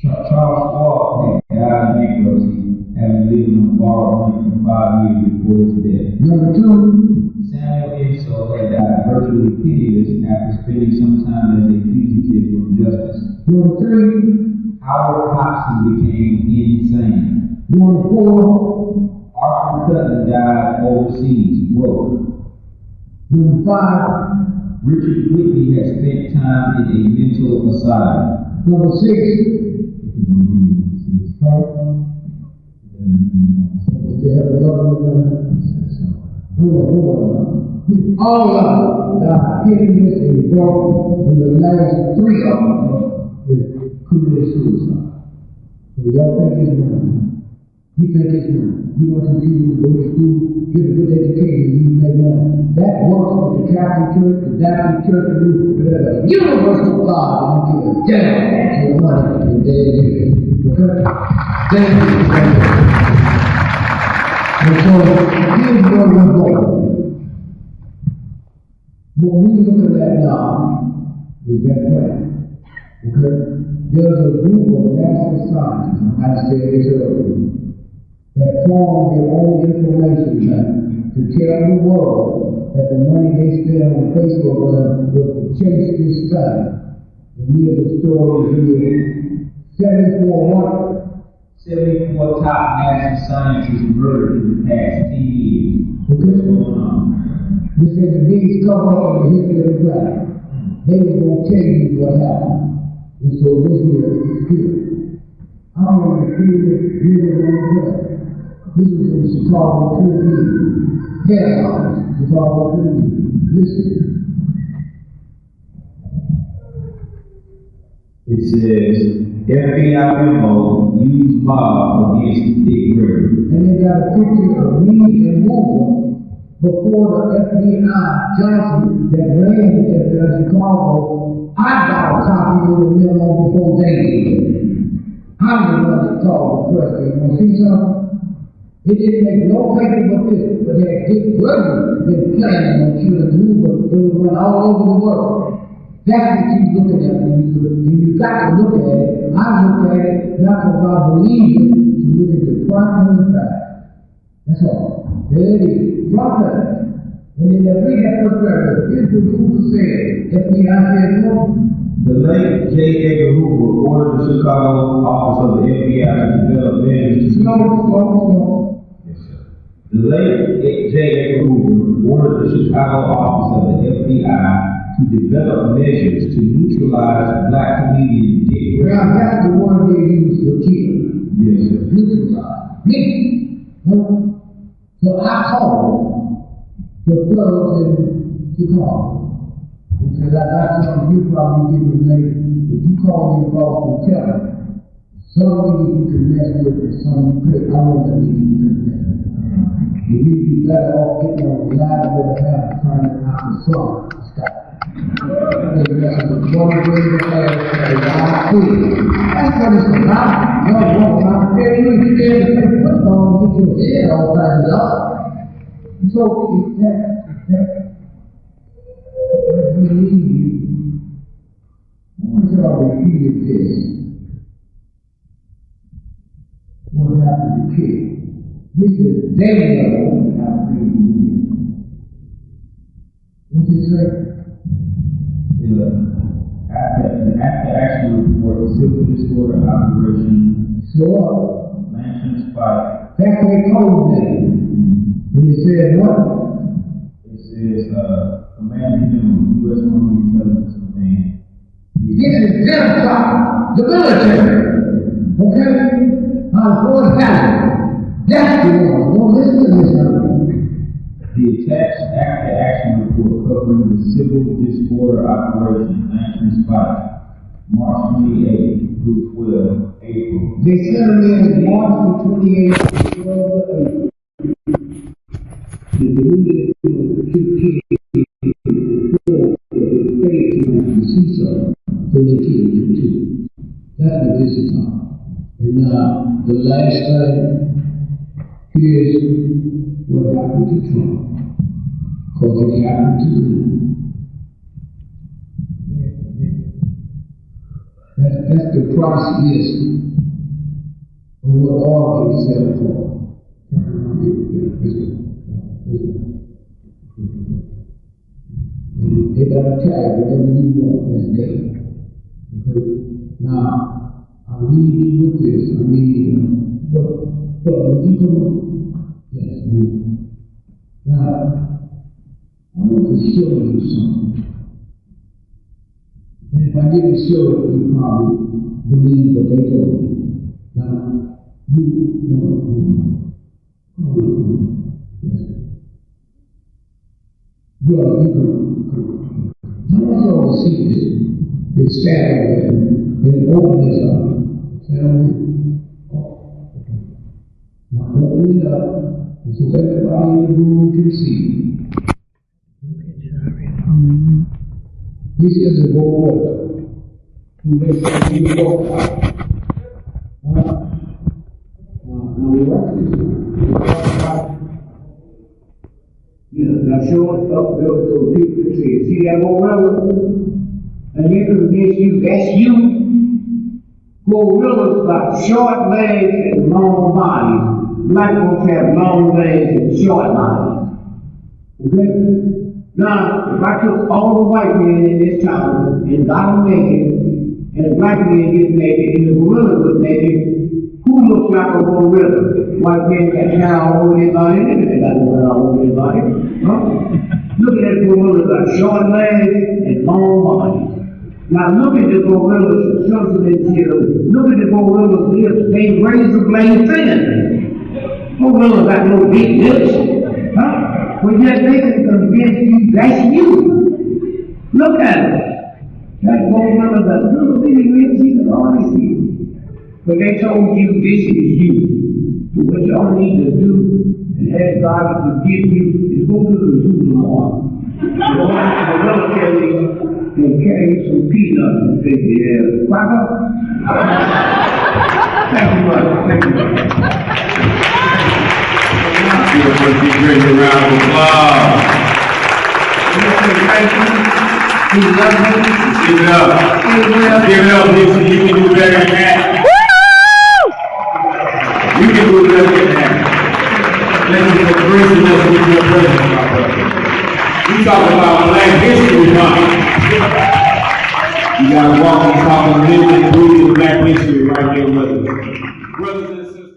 Charles Schwab had died in bankruptcy, having lived on borrowed money for 5 years before his death. Number 2, Samuel Insull had died virtually penniless after spending some time as a fugitive from justice. number 3, Howard Hobson became insane. number 4, Arthur Cutton died overseas, broke. number 5, Richard Whitney had spent time in a mental asylum. number 6, they have a government. All of them that are getting this is broke, and the last 3 of them is committed suicide. So y'all think it's money. You think it's money. You want to go to school, get a good education, you make money. That works with the Catholic Church, the Baptist Church, and the universal God, and you give a damn for your money, and there it is. Okay? Thank you. And so, here's where we're going. What we're looking at now is that plan. Okay? There's a group of NASA scientists, I said this earlier, that form their own information bank to tell the world that the money they spend on Facebook was to chase this thing. And here's the story here. 74 top NASA scientists murdered in the past 10 years. What's going on? This is the biggest cover up in the history of the planet. They was going to tell you what happened. And so this here is good. I want to feel it really on the planet. This is in Chicago Tribune. Headlines, Chicago Tribune. Listen. It says, FBI memo used mob against GREgory. And they got a picture of me and Moore before the FBI Johnson that ran in Chicago. I got a copy of the memo before they did. I'm the one that called the question. You want to see something? It didn't make no paper but this, but that GREgory been playing on children who went all over the world. That's what you're looking at when you look at it. And you got to look at it. I look at it not because I believe it, to look at the front and the back. That's all. There it is. Drop that. And then they read that first paragraph. Here's what Hoover said. FBI said, no. The late J. Edgar Hoover ordered the Chicago office of the FBI to develop measures to Slow. Yes, sir. The late J. Edgar Hoover ordered the Chicago office of the FBI to develop measures to neutralize black comedian Dick Gregory. Now that's the word they use for kill. Yes, sir. Neutralize. Me. So I called the thugs in Chicago. Because I got something you probably get related. If you call me across and tell me, something you can mess with and something you could, I want to leave you could mess with. If you be better off getting on the line with a half trying to out the sun, stop. They're messing with one way to ass and one food. That's what it's about. No, I'm telling you, you can't play football and get your head all tied up. So, it's that. I want y'all to hear this. What happened to kid? This is Daniel that I'm reading you. What's it say? After action report, civil disorder operation, So Lantern Spike. that's their code name. And it said what? It says, Command General, U.S. Army Intelligence Command. This is genocide, the military. Okay? Fort Howard. That's the one. Don't listen to this now. The attached after action report covering the civil disorder operation, Lantern Spike, March 28 through 12 April. They sent them in March 28th to 12 April. The deluded two kids before the faith to see something, so they killed them too. That's what this is on. And now, the last thing, here's what happened to Trump. Because it happened to me. That's the price list of what all can sell for. They got a tag, whatever you want this day. Okay? Now, I leave you with this. I mean, but when you come up, yes, move. Now, I want to show you something. And if I didn't show it, you probably believe what they told you. Now, well, you can. I want y'all to see this. It's sad and open this up. Now open it up so everybody in the room can see. This is a gold who they say he walked out. Now we watch this. Now show it up there so people can see it. See that gorilla? And here comes against you. That's you. Gorillas got short legs and long bodies. Black folks have long legs and short bodies. Okay? Now, if I took all the white men in this town and got them naked, and the black men get naked, and the gorillas look naked, who looks like a gorilla? White men got hair all over their body, and they got hair all over their body. Huh? Look at that gorilla, got short legs and long bodies. Now look at the gorilla's look at the gorilla's lips, they razor blade thin. Gorilla got no big lips. Huh? But yet they can convince you that's you. Look at it. That gorilla got little bitty lips, he can always see you. But they told you this is you. So what y'all need to do and ask God to forgive you is go to the zoo tomorrow. Go out to the military and carry some peanuts and say, yeah, cracker. Thank you, brother. Thank you, brother. Give us a great round of applause. Thank you. We love you. Give it up. Give it up, Lisa. You can do better than that. You can do better than that. Thank you for gracing us with your presence, my brother. We talk about Black History Month. You got to walk and talk and live and breathe Black history right here with us. Brothers and sisters.